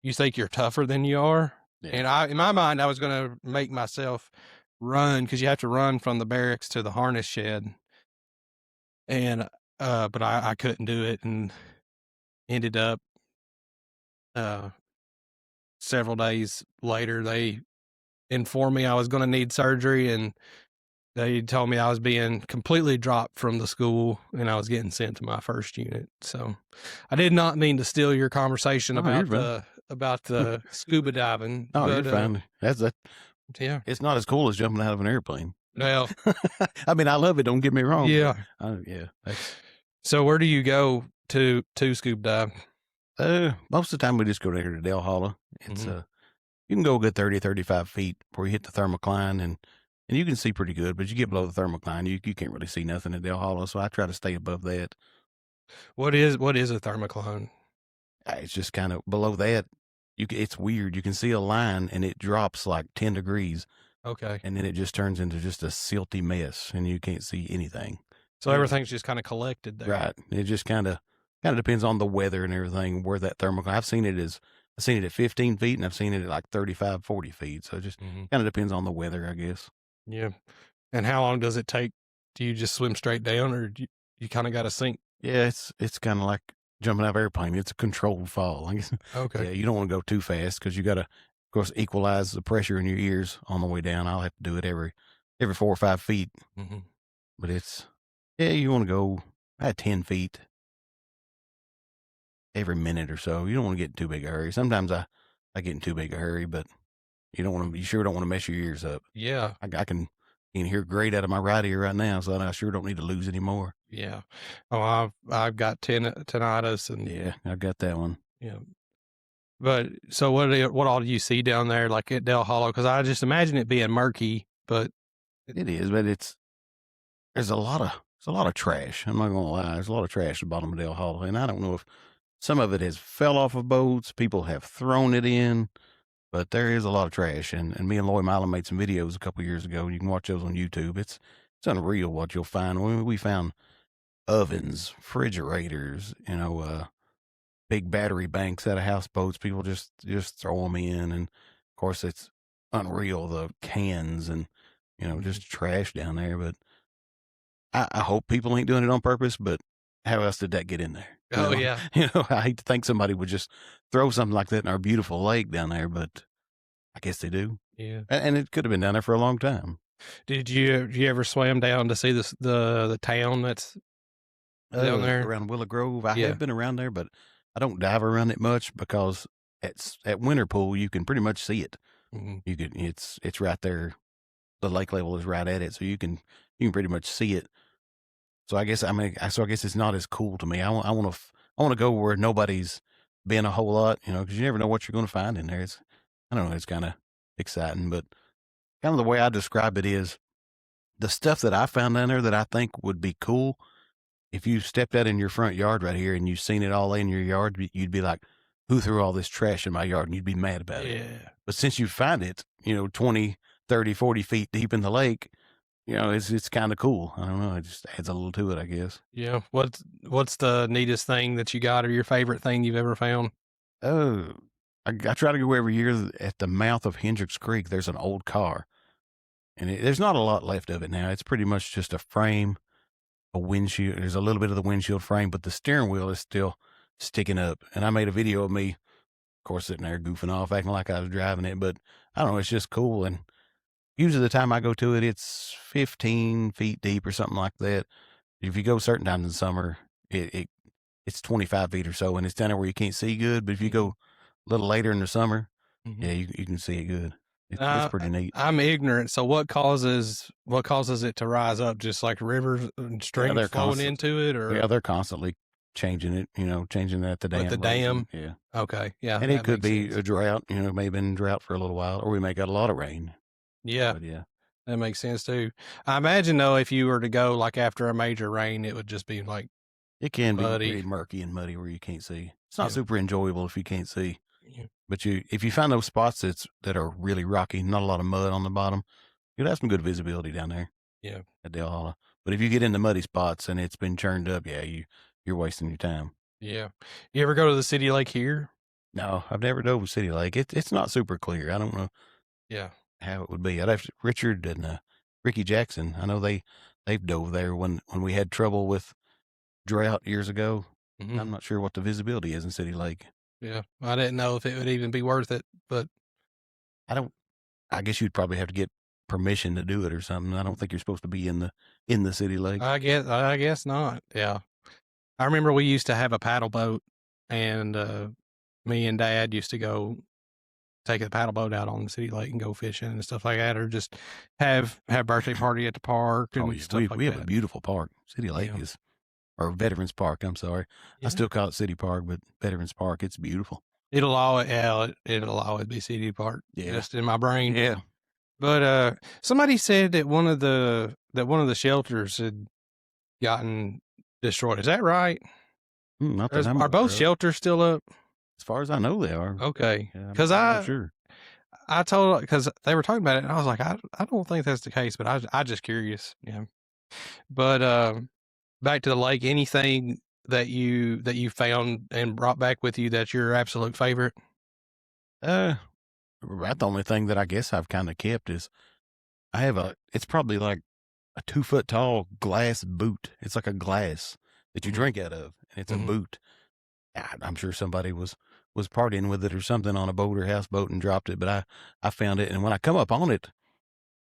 you think you're tougher than you are. Yeah. And in my mind, I was going to make myself run, because you have to run from the barracks to the harness shed. And, but I couldn't do it, and ended up, several days later, they informed me I was going to need surgery, and they told me I was being completely dropped from the school, and I was getting sent to my first unit. So I did not mean to steal your conversation about the scuba diving. Oh, but, you're fine. That's that. Yeah. It's not as cool as jumping out of an airplane. Well, I mean, I love it. Don't get me wrong. yeah. Yeah. So where do you go to scuba dive? Most of the time we just go down here to Del Hollow. It's you can go a good 30, 35 feet before you hit the thermocline, and you can see pretty good, but you get below the thermocline, you can't really see nothing at Del Hollow. So I try to stay above that. What is a thermocline? It's just kind of below that. It's weird. You can see a line, and it drops like 10 degrees. Okay. And then it just turns into just a silty mess, and you can't see anything. So everything's just kind of collected there. Right. It just kind of depends on the weather and everything, where that thermocline. I've seen it at 15 feet, and I've seen it at like 35, 40 feet. So it just kind of depends on the weather, I guess. Yeah. And how long does it take? Do you just swim straight down, or do you kind of got to sink? Yeah, it's kind of like jumping out of an airplane. It's a controlled fall. Okay. Yeah, you don't want to go too fast, because you got to, of course, equalize the pressure in your ears on the way down. I'll have to do it every 4 or 5 feet. But you want to go at 10 feet every minute or so. You don't want to get in too big a hurry. Sometimes I get in too big a hurry, but you sure don't want to mess your ears up. Yeah. I can hear great out of my right ear right now, so I sure don't need to lose any more. Yeah. Oh, I've got tinnitus, and yeah, I've got that one. Yeah. But so what all do you see down there, like at Del Hollow? Because I just imagine it being murky, but it is. But there's a lot of trash. I'm not gonna lie. There's a lot of trash at the bottom of Del Hollow, and I don't know if some of it has fell off of boats. People have thrown it in, but there is a lot of trash. And me and Lloyd Milam made some videos a couple years ago. You can watch those on YouTube. It's unreal what you'll find. We found ovens, refrigerators, big battery banks out of houseboats. People just throw them in, and of course it's unreal, the cans and just trash down there. But I hope people ain't doing it on purpose. But how else did that get in there? Oh, yeah. I hate to think somebody would just throw something like that in our beautiful lake down there, but I guess they do. Yeah. And it could have been down there for a long time. Did you ever swim down to see the town that's down there around Willow Grove? I have been around there, but I don't dive around it much, because at Winter Pool you can pretty much see it. You can it's right there. The lake level is right at it, so you can pretty much see it. So I guess it's not as cool to me. I want to go where nobody's been a whole lot, because you never know what you're going to find in there. I don't know. It's kind of exciting, but kind of the way I describe it is the stuff that I found down there that I think would be cool. If you stepped out in your front yard right here and you seen it all in your yard, you'd be like, "Who threw all this trash in my yard?" And you'd be mad about it. Yeah. But since you find it, 20, 30, 40 feet deep in the lake, it's kind of cool. I don't know. It just adds a little to it, I guess. Yeah. What's the neatest thing that you got, or your favorite thing you've ever found? Oh, I try to go every year. At the mouth of Hendricks Creek, there's an old car, and there's not a lot left of it now. It's pretty much just a frame, a windshield. There's a little bit of the windshield frame, but the steering wheel is still sticking up. And I made a video of me, of course, sitting there goofing off, acting like I was driving it. But I don't know, it's just cool. And usually the time I go to it, it's 15 feet deep or something like that. If you go certain times in summer, it's 25 feet or so, and it's down there where you can't see good. But if you go a little later in the summer, yeah, you can see it good. It's pretty neat. I'm ignorant. So what causes it to rise up? Just like rivers and streams flowing into it, or they're constantly changing it. Changing that at the dam. the dam. Yeah. Okay. Yeah. And it could be a drought. May have been drought for a little while, or we may got a lot of rain. Yeah. But yeah. That makes sense too. I imagine though, if you were to go like after a major rain, it would just be like it can muddy. be very murky and muddy where you can't see. It's not super enjoyable if you can't see. Yeah. But if you find those spots that are really rocky, not a lot of mud on the bottom, you'll have some good visibility down there. Yeah. At Dale Hollow. But if you get in the muddy spots and it's been churned up, yeah, you're wasting your time. Yeah. You ever go to the city lake here? No, I've never dove City Lake. It's not super clear. I don't know. Yeah. How it would be. I'd have to, Richard and Ricky Jackson. I know they've dove there when we had trouble with drought years ago. Mm-hmm. I'm not sure what the visibility is in City Lake. Yeah, I didn't know if it would even be worth it, but I guess you'd probably have to get permission to do it or something. I don't think you're supposed to be in the City Lake. I guess not. Yeah, I remember we used to have a paddle boat, and me and Dad used to go take the paddle boat out on the city lake and go fishing and stuff like that, or just have birthday party at the park and stuff like that. We have a beautiful park. City Lake is, or Veterans Park. I'm sorry, I still call it City Park, but Veterans Park. It's beautiful. It'll always be City Park. Yeah, just in my brain. Yeah, but somebody said that one of the shelters had gotten destroyed. Is that right? Not that I'm Are both shelters still up? As far as I know, they are. Okay, because I'm sure. I told, because they were talking about it, and I was like, I don't think that's the case, but I just curious. Yeah. But back to the lake. Anything that you found and brought back with you that's your absolute favorite? About the only thing that I guess I've kind of kept is I have it's probably like a 2 foot tall glass boot. It's like a glass that you drink out of, and it's a boot. I'm sure somebody was partying with it or something on a boat or houseboat and dropped it, but I found it, and when I come up on it,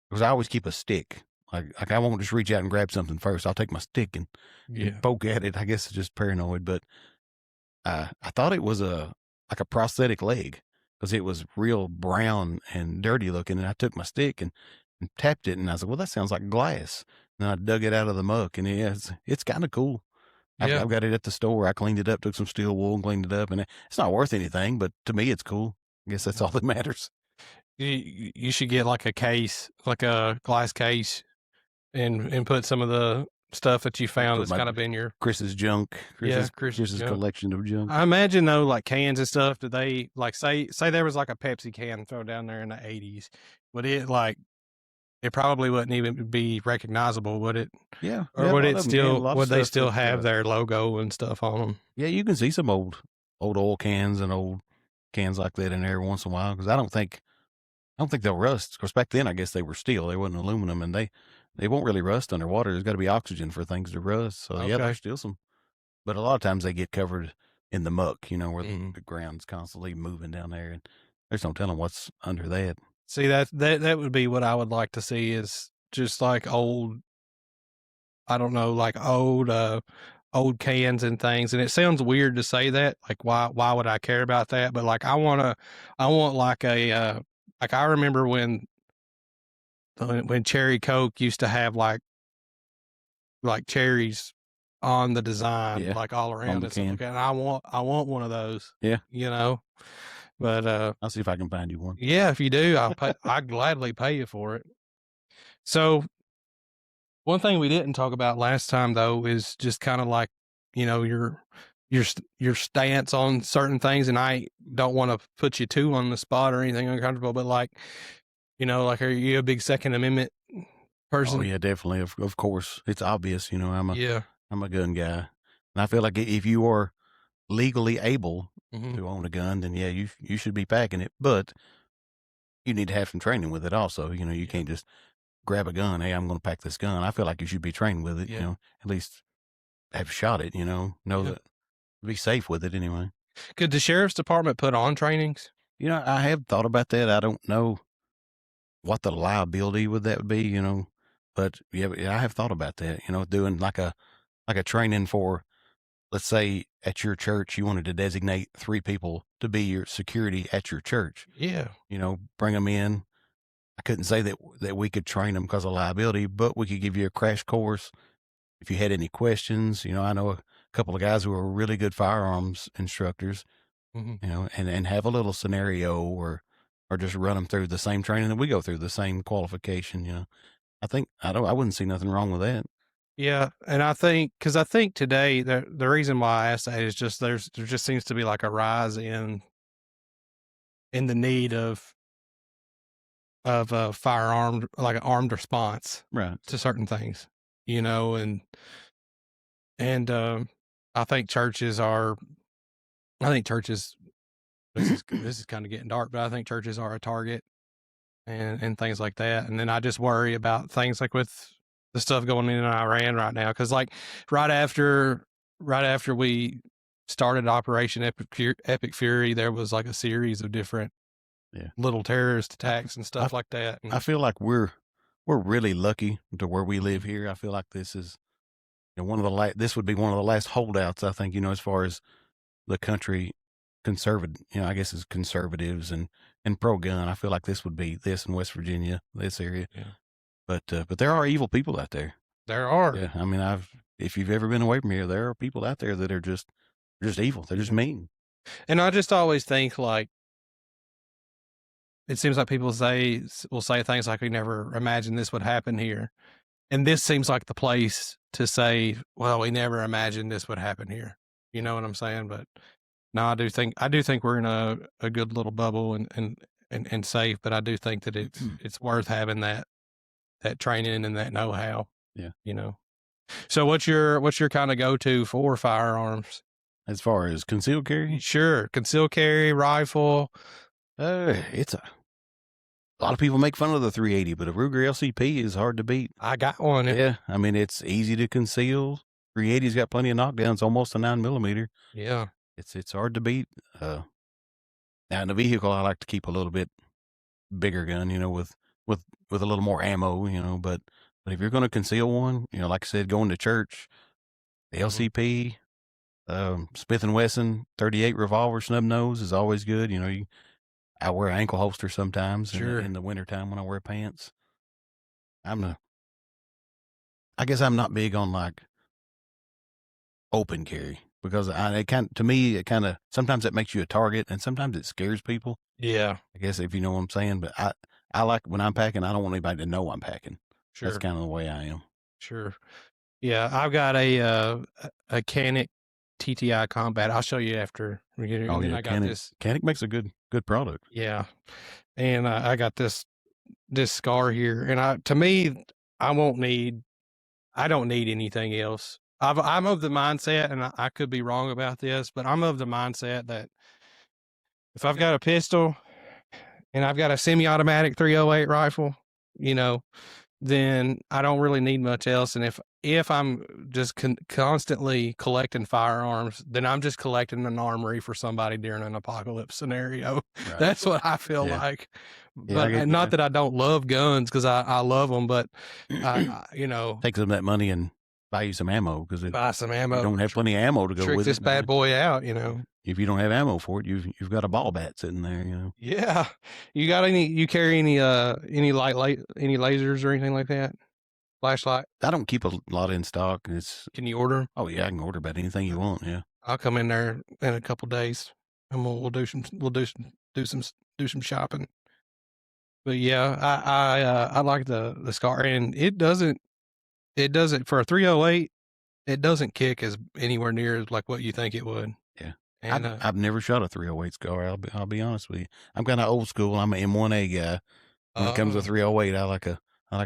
because I always keep a stick. Like I won't just reach out and grab something first. I'll take my stick and poke at it. I guess it's just paranoid, but I thought it was like a prosthetic leg because it was real brown and dirty looking, and I took my stick and tapped it, and I was like, well, that sounds like glass. And I dug it out of the muck, and it's kind of cool. I've got it at the store. I cleaned it up, took some steel wool and cleaned it up, and it's not worth anything, but to me, it's cool. I guess that's all that matters. You should get like a case, like a glass case, and put some of the stuff that you found that's kind of in your Chris's junk. Chris's junk. collection of junk. I imagine though, like cans and stuff. Did they like say there was like a Pepsi can thrown down there in the 80s? Would it like? It probably wouldn't even be recognizable, would it? Yeah. Or would it still? Would they still have their logo and stuff on them? Yeah, you can see some old oil cans and old cans like that in there once in a while, because I don't think they'll rust. Of course, back then I guess they were steel; they wasn't aluminum, and they won't really rust underwater. There's got to be oxygen for things to rust. So yeah, there's still some, but a lot of times they get covered in the muck, where the ground's constantly moving down there, and there's no telling what's under that. See, that would be what I would like to see, is just like old, I don't know, like old cans and things. And it sounds weird to say that, like why would I care about that? But like I want like a like I remember when Cherry Coke used to have like cherries on the design, like all around it. And I want one of those. Yeah. But I'll see if I can find you one. Yeah, if you do, I'd gladly pay you for it. So one thing we didn't talk about last time though is just kind of like, your stance on certain things, and I don't want to put you too on the spot or anything uncomfortable, but like, like, are you a big Second Amendment person? Oh yeah, definitely. Of course, it's obvious. I'm a gun guy, and I feel like if you are legally able to own a gun, then yeah, you should be packing it. But you need to have some training with it also. You know, you can't just grab a gun. Hey, I'm going to pack this gun. I feel like you should be trained with it. You Yeah. know, at least have shot it. You know Yeah. that be safe with it anyway. Could the sheriff's department put on trainings? You know, I have thought about that. I don't know what the liability would that be. But yeah, I have thought about that. Doing like a training for, let's say, at your church, you wanted to designate 3 people to be your security at your church. Yeah. Bring them in. I couldn't say that we could train them because of liability, but we could give you a crash course if you had any questions. I know a couple of guys who are really good firearms instructors. Mhm. And have a little scenario or just run them through the same training that we go through, the same qualification. I wouldn't see nothing wrong with that. Yeah, and I think today the reason why I asked that is just there just seems to be like a rise in the need of a firearm, like an armed response Right. to certain things, and I think churches are. I think churches. This is kind of getting dark, but I think churches are a target and things like that. And then I just worry about things like with the stuff going in Iran right now, because like right after we started Operation Epic Fury, there was like a series of different little terrorist attacks and stuff like that. And I feel like we're really lucky to where we live here. I feel like this is this would be one of the last holdouts, I think, as far as the country conservative, I guess is conservatives and pro gun. I feel like this would be this in West Virginia, this area. Yeah. But there are evil people out there. There are. Yeah. I mean, if you've ever been away from here, there are people out there that are just evil. They're just mean. And I just always think, like, it seems like people will say things like, we never imagined this would happen here. And this seems like the place to say, well, we never imagined this would happen here. You know what I'm saying? But no, I do think we're in a good little bubble and safe, but I do think that it's worth having that training and that know-how. Yeah. So what's your kind of go-to for firearms? As far as concealed carry? Sure. Concealed carry, rifle. It's a lot of people make fun of the 380, but a Ruger LCP is hard to beat. I got one. Yeah. I mean, it's easy to conceal. 380's got plenty of knockdowns, almost a 9mm. Yeah. It's hard to beat. Now in the vehicle, I like to keep a little bit bigger gun, with a little more ammo, but if you're going to conceal one, like I said, going to church, the LCP, Smith & Wesson 38 revolver snub nose is always good. I wear an ankle holster sometimes in the wintertime when I wear pants. I guess I'm not big on like open carry because to me, sometimes it makes you a target and sometimes it scares people. Yeah. I guess if you know what I'm saying, but I like when I'm packing, I don't want anybody to know I'm packing. Sure. That's kind of the way I am. Sure. Yeah. I've got a Canic TTI Combat. I'll show you after we get here. Oh, yeah. I got this. Canic makes a good product. Yeah. And I got this scar here. And to me, I don't need anything else. I'm of the mindset, and I could be wrong about this, but I'm of the mindset that if I've got a pistol and I've got a semi-automatic 308 rifle, then I don't really need much else. And if I'm just constantly collecting firearms, then I'm just collecting an armory for somebody during an apocalypse scenario. Right. That's what I feel like. But not that I don't love guns, because I love them, but take some of that money and buy you some ammo, because buy some ammo. You don't have plenty of ammo to go with it. Trick this bad boy out, If you don't have ammo for it, you've got a ball bat sitting there, Yeah. You carry any lasers or anything like that? Flashlight? I don't keep a lot in stock. Can you order? Oh yeah, I can order about anything you want. Yeah. I'll come in there in a couple days and we'll do some shopping. But yeah, I like the scar, and it doesn't for a 308, it doesn't kick as anywhere near as like what you think it would. Yeah. And I've never shot a 308 scar. I'll be honest with you. I'm kind of old school. I'm an M1A guy. When it comes to 308, I like a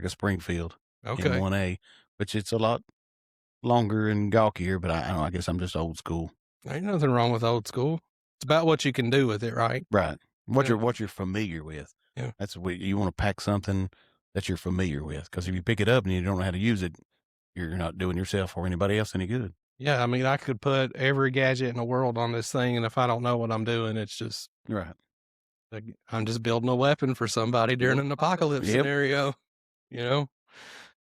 Springfield M1A, which it's a lot longer and gawkier, but I don't know, I guess I'm just old school. Ain't nothing wrong with old school. It's about what you can do with it, right? Right. What Yeah. you're familiar with. Yeah. That's what you want to pack something that you're familiar with. Because if you pick it up and you don't know how to use it, you're not doing yourself or anybody else any good. Yeah, I mean, I could put every gadget in the world on this thing, and if I don't know what I'm doing, it's just Right. like I'm just building a weapon for somebody during an apocalypse Yep. scenario, you know?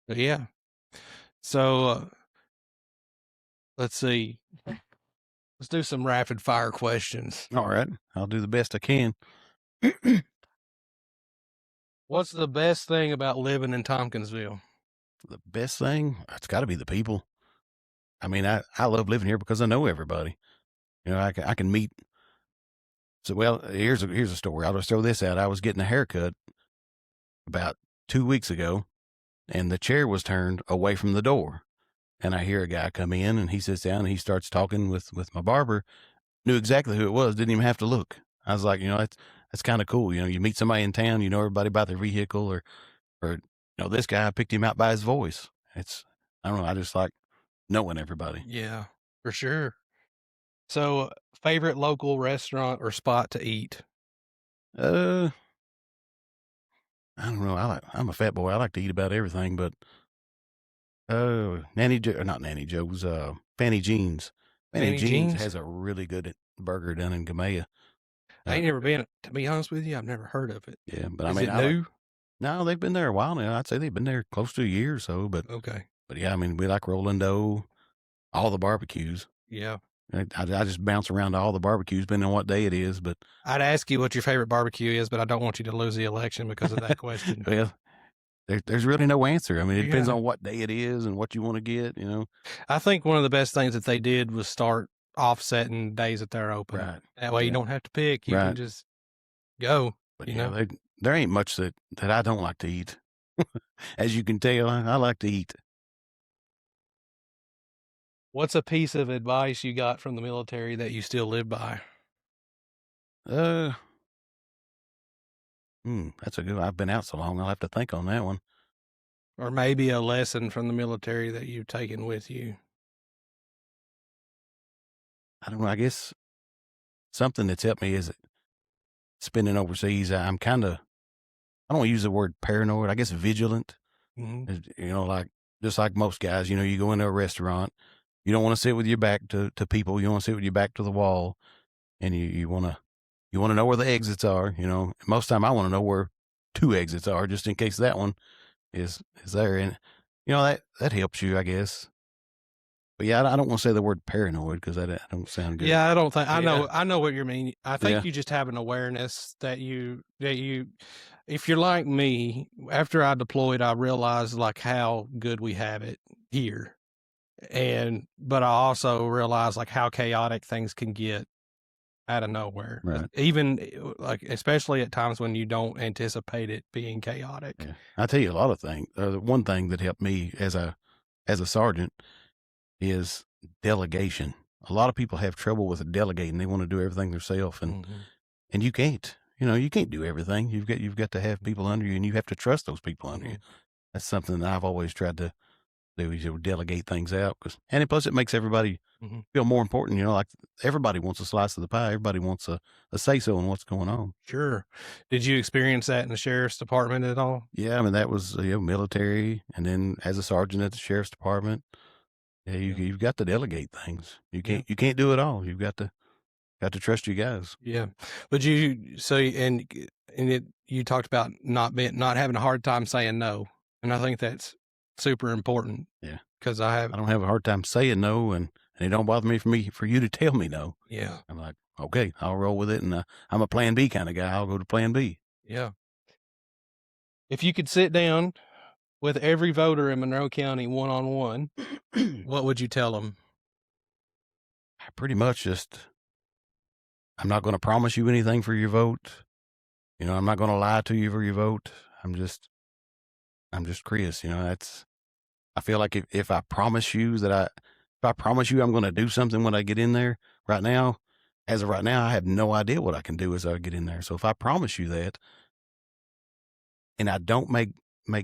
But yeah. So let's see. Let's do some rapid fire questions. All right. I'll do the best I can. What's the best thing about living in Tompkinsville? The best thing, it's got to be the people. I mean, I love living here because I know everybody. You know, I can meet. So, well, here's a story. I'll just throw this out. I was getting a haircut about 2 weeks ago, and the chair was turned away from the door. And I hear a guy come in, and he sits down, and he starts talking with my barber. Knew exactly who it was. Didn't even have to look. I was like, that's kind of cool. You know, you meet somebody in town, you know everybody about their vehicle, or this guy, I picked him out by his voice. I don't know. I just like knowing everybody. Yeah, for sure. So, favorite local restaurant or spot to eat? I don't know. I'm a fat boy. I like to eat about everything, but not Nanny Joe's, Fanny Jean's. Fanny Fanny Jean's Jean's? has a really good burger down in Gamaya. I ain't never been. To be honest with you, I've never heard of it. Yeah, but I Is mean, it new? no, they've been there a while now. I'd say they've been there close to a year or so, Okay. but yeah, I mean, we like rolling dough, all the barbecues. Yeah. I just bounce around to all the barbecues, depending on what day it is. But I'd ask you what your favorite barbecue is, but I don't want you to lose the election because of that question. well, there's really no answer. I mean, it depends Yeah. on what day it is and what you want to get. I think one of the best things that they did was start offsetting days that they're open. Right. That way you Yeah. don't have to pick. You can Right. just go. But You yeah, know? there ain't much that I don't like to eat. As you can tell, I like to eat. What's a piece of advice you got from the military that you still live by? That's a good one. I've been out so long, I'll have to think on that one. Or maybe a lesson from the military that you've taken with you? I don't know. I guess something that's helped me is spending overseas. I'm kind of, I don't want to use the word paranoid. I guess vigilant. Mm-hmm. Like just like most guys, you go into a restaurant, you don't want to sit with your back to people. You want to sit with your back to the wall, and you want to know where the exits are. Most time I want to know where 2 exits are, just in case that one is there, and that helps you, I guess. But yeah, I don't want to say the word paranoid because that don't sound good. Yeah, I don't think I know what you mean. I think Yeah. you just have an awareness that you if you're like me, after I deployed, I realized like how good we have it here. But I also realized like how chaotic things can get out of nowhere. Right. Even like especially at times when you don't anticipate it being chaotic. Yeah. I tell you a lot of things. One thing that helped me as a sergeant is delegation. A lot of people have trouble with delegating. They want to do everything themselves, and you can't. You can't do everything. You've got to have people under you, and you have to trust those people under you. That's something that I've always tried to do, is delegate things out, plus it makes everybody feel more important. Like everybody wants a slice of the pie. Everybody wants a say so in what's going on. Sure. Did you experience that in the sheriff's department at all? Yeah, I mean that was military, and then as a sergeant at the sheriff's department. Yeah, you've got to delegate things. You can't do it all. You've got to trust you guys. Yeah. But you talked about not having a hard time saying no. And I think that's super important. Yeah. Because I don't have a hard time saying no, and it don't bother me for you to tell me no. Yeah. I'm like, okay, I'll roll with it, and I'm a plan B kind of guy. I'll go to plan B. Yeah. If you could sit down with every voter in Monroe County one-on-one, what would you tell them? Pretty much just, I'm not going to promise you anything for your vote. I'm not going to lie to you for your vote. I'm just Chris. I feel like if I promise you if I promise you I'm going to do something when I get in there as of right now, I have no idea what I can do as I get in there. So if I promise you that and I don't make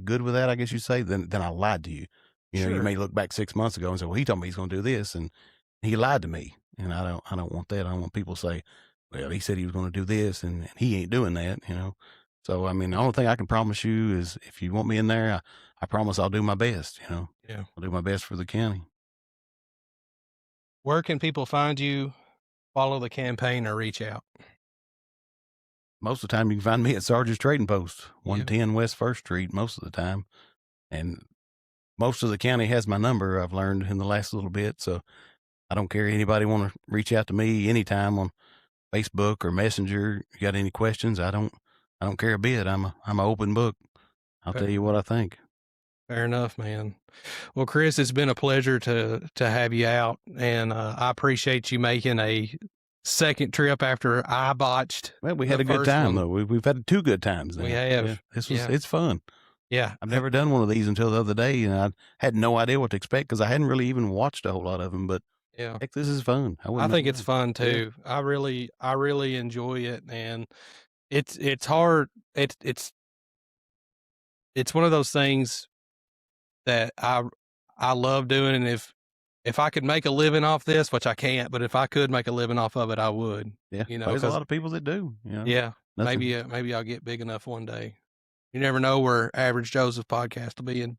good with that, I guess you say, then I lied to you. Sure. You may look back 6 months ago and say, well, he told me he's going to do this, and he lied to me. And I don't want that. I don't want people to say, well, he said he was going to do this, and he ain't doing that, you know. So, I mean, the only thing I can promise you is if you want me in there, I promise I'll do my best, you know. Yeah. I'll do my best for the county. Where can people find you, follow the campaign, or reach out? Most of the time, you can find me at Sargent's Trading Post, Yeah. 110 West 1st Street, most of the time. And most of the county has my number, I've learned in the last little bit. So I don't care. Anybody want to reach out to me anytime on Facebook or Messenger. You got any questions? I don't care a bit. I'm an open book. I'll tell you what I think. Fair enough, man. Well, Chris, it's been a pleasure to have you out, and I appreciate you making a second trip after I botched. Well, we had a good time though. We've had 2 good times now. We have. Yeah, it's fun. Yeah, I've never done one of these until the other day, and I had no idea what to expect because I hadn't really even watched a whole lot of them. But yeah, heck, this is fun. I think it's fun too. Yeah. I really enjoy it, and it's hard. It's one of those things that I love doing, and if I could make a living off this, which I can't, but if I could make a living off of it, I would. Yeah, you know, there's a lot of people that do. You know? Yeah, Nothing. maybe I'll get big enough one day. You never know where Average Joseph podcast will be in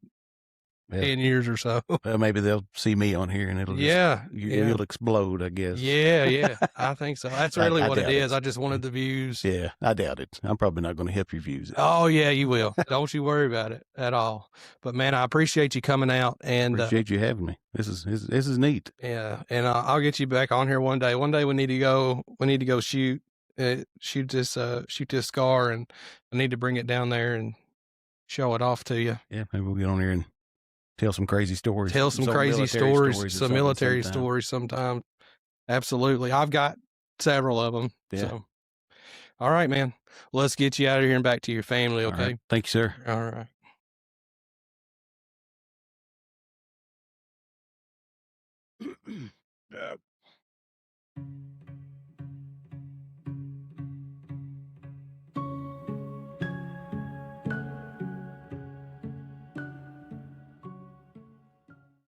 10 years or so. Well, maybe they'll see me on here and it'll just, you'll explode, I guess. Yeah, I think so. That's really what it is. I just wanted the views. Yeah, I doubt it. I'm probably not going to help your views. Oh yeah, you will. Don't you worry about it at all. But man, I appreciate you coming out, and appreciate you having me. This is neat. Yeah, and I'll get you back on here one day. One day we need to go shoot this scar, and I need to bring it down there and show it off to you. Yeah, maybe we'll get on here and tell some crazy stories. Tell some crazy stories, some military stories sometime. Absolutely. I've got several of them. Yeah. So, all right, man. Let's get you out of here and back to your family, okay? Right. Thank you, sir. All right.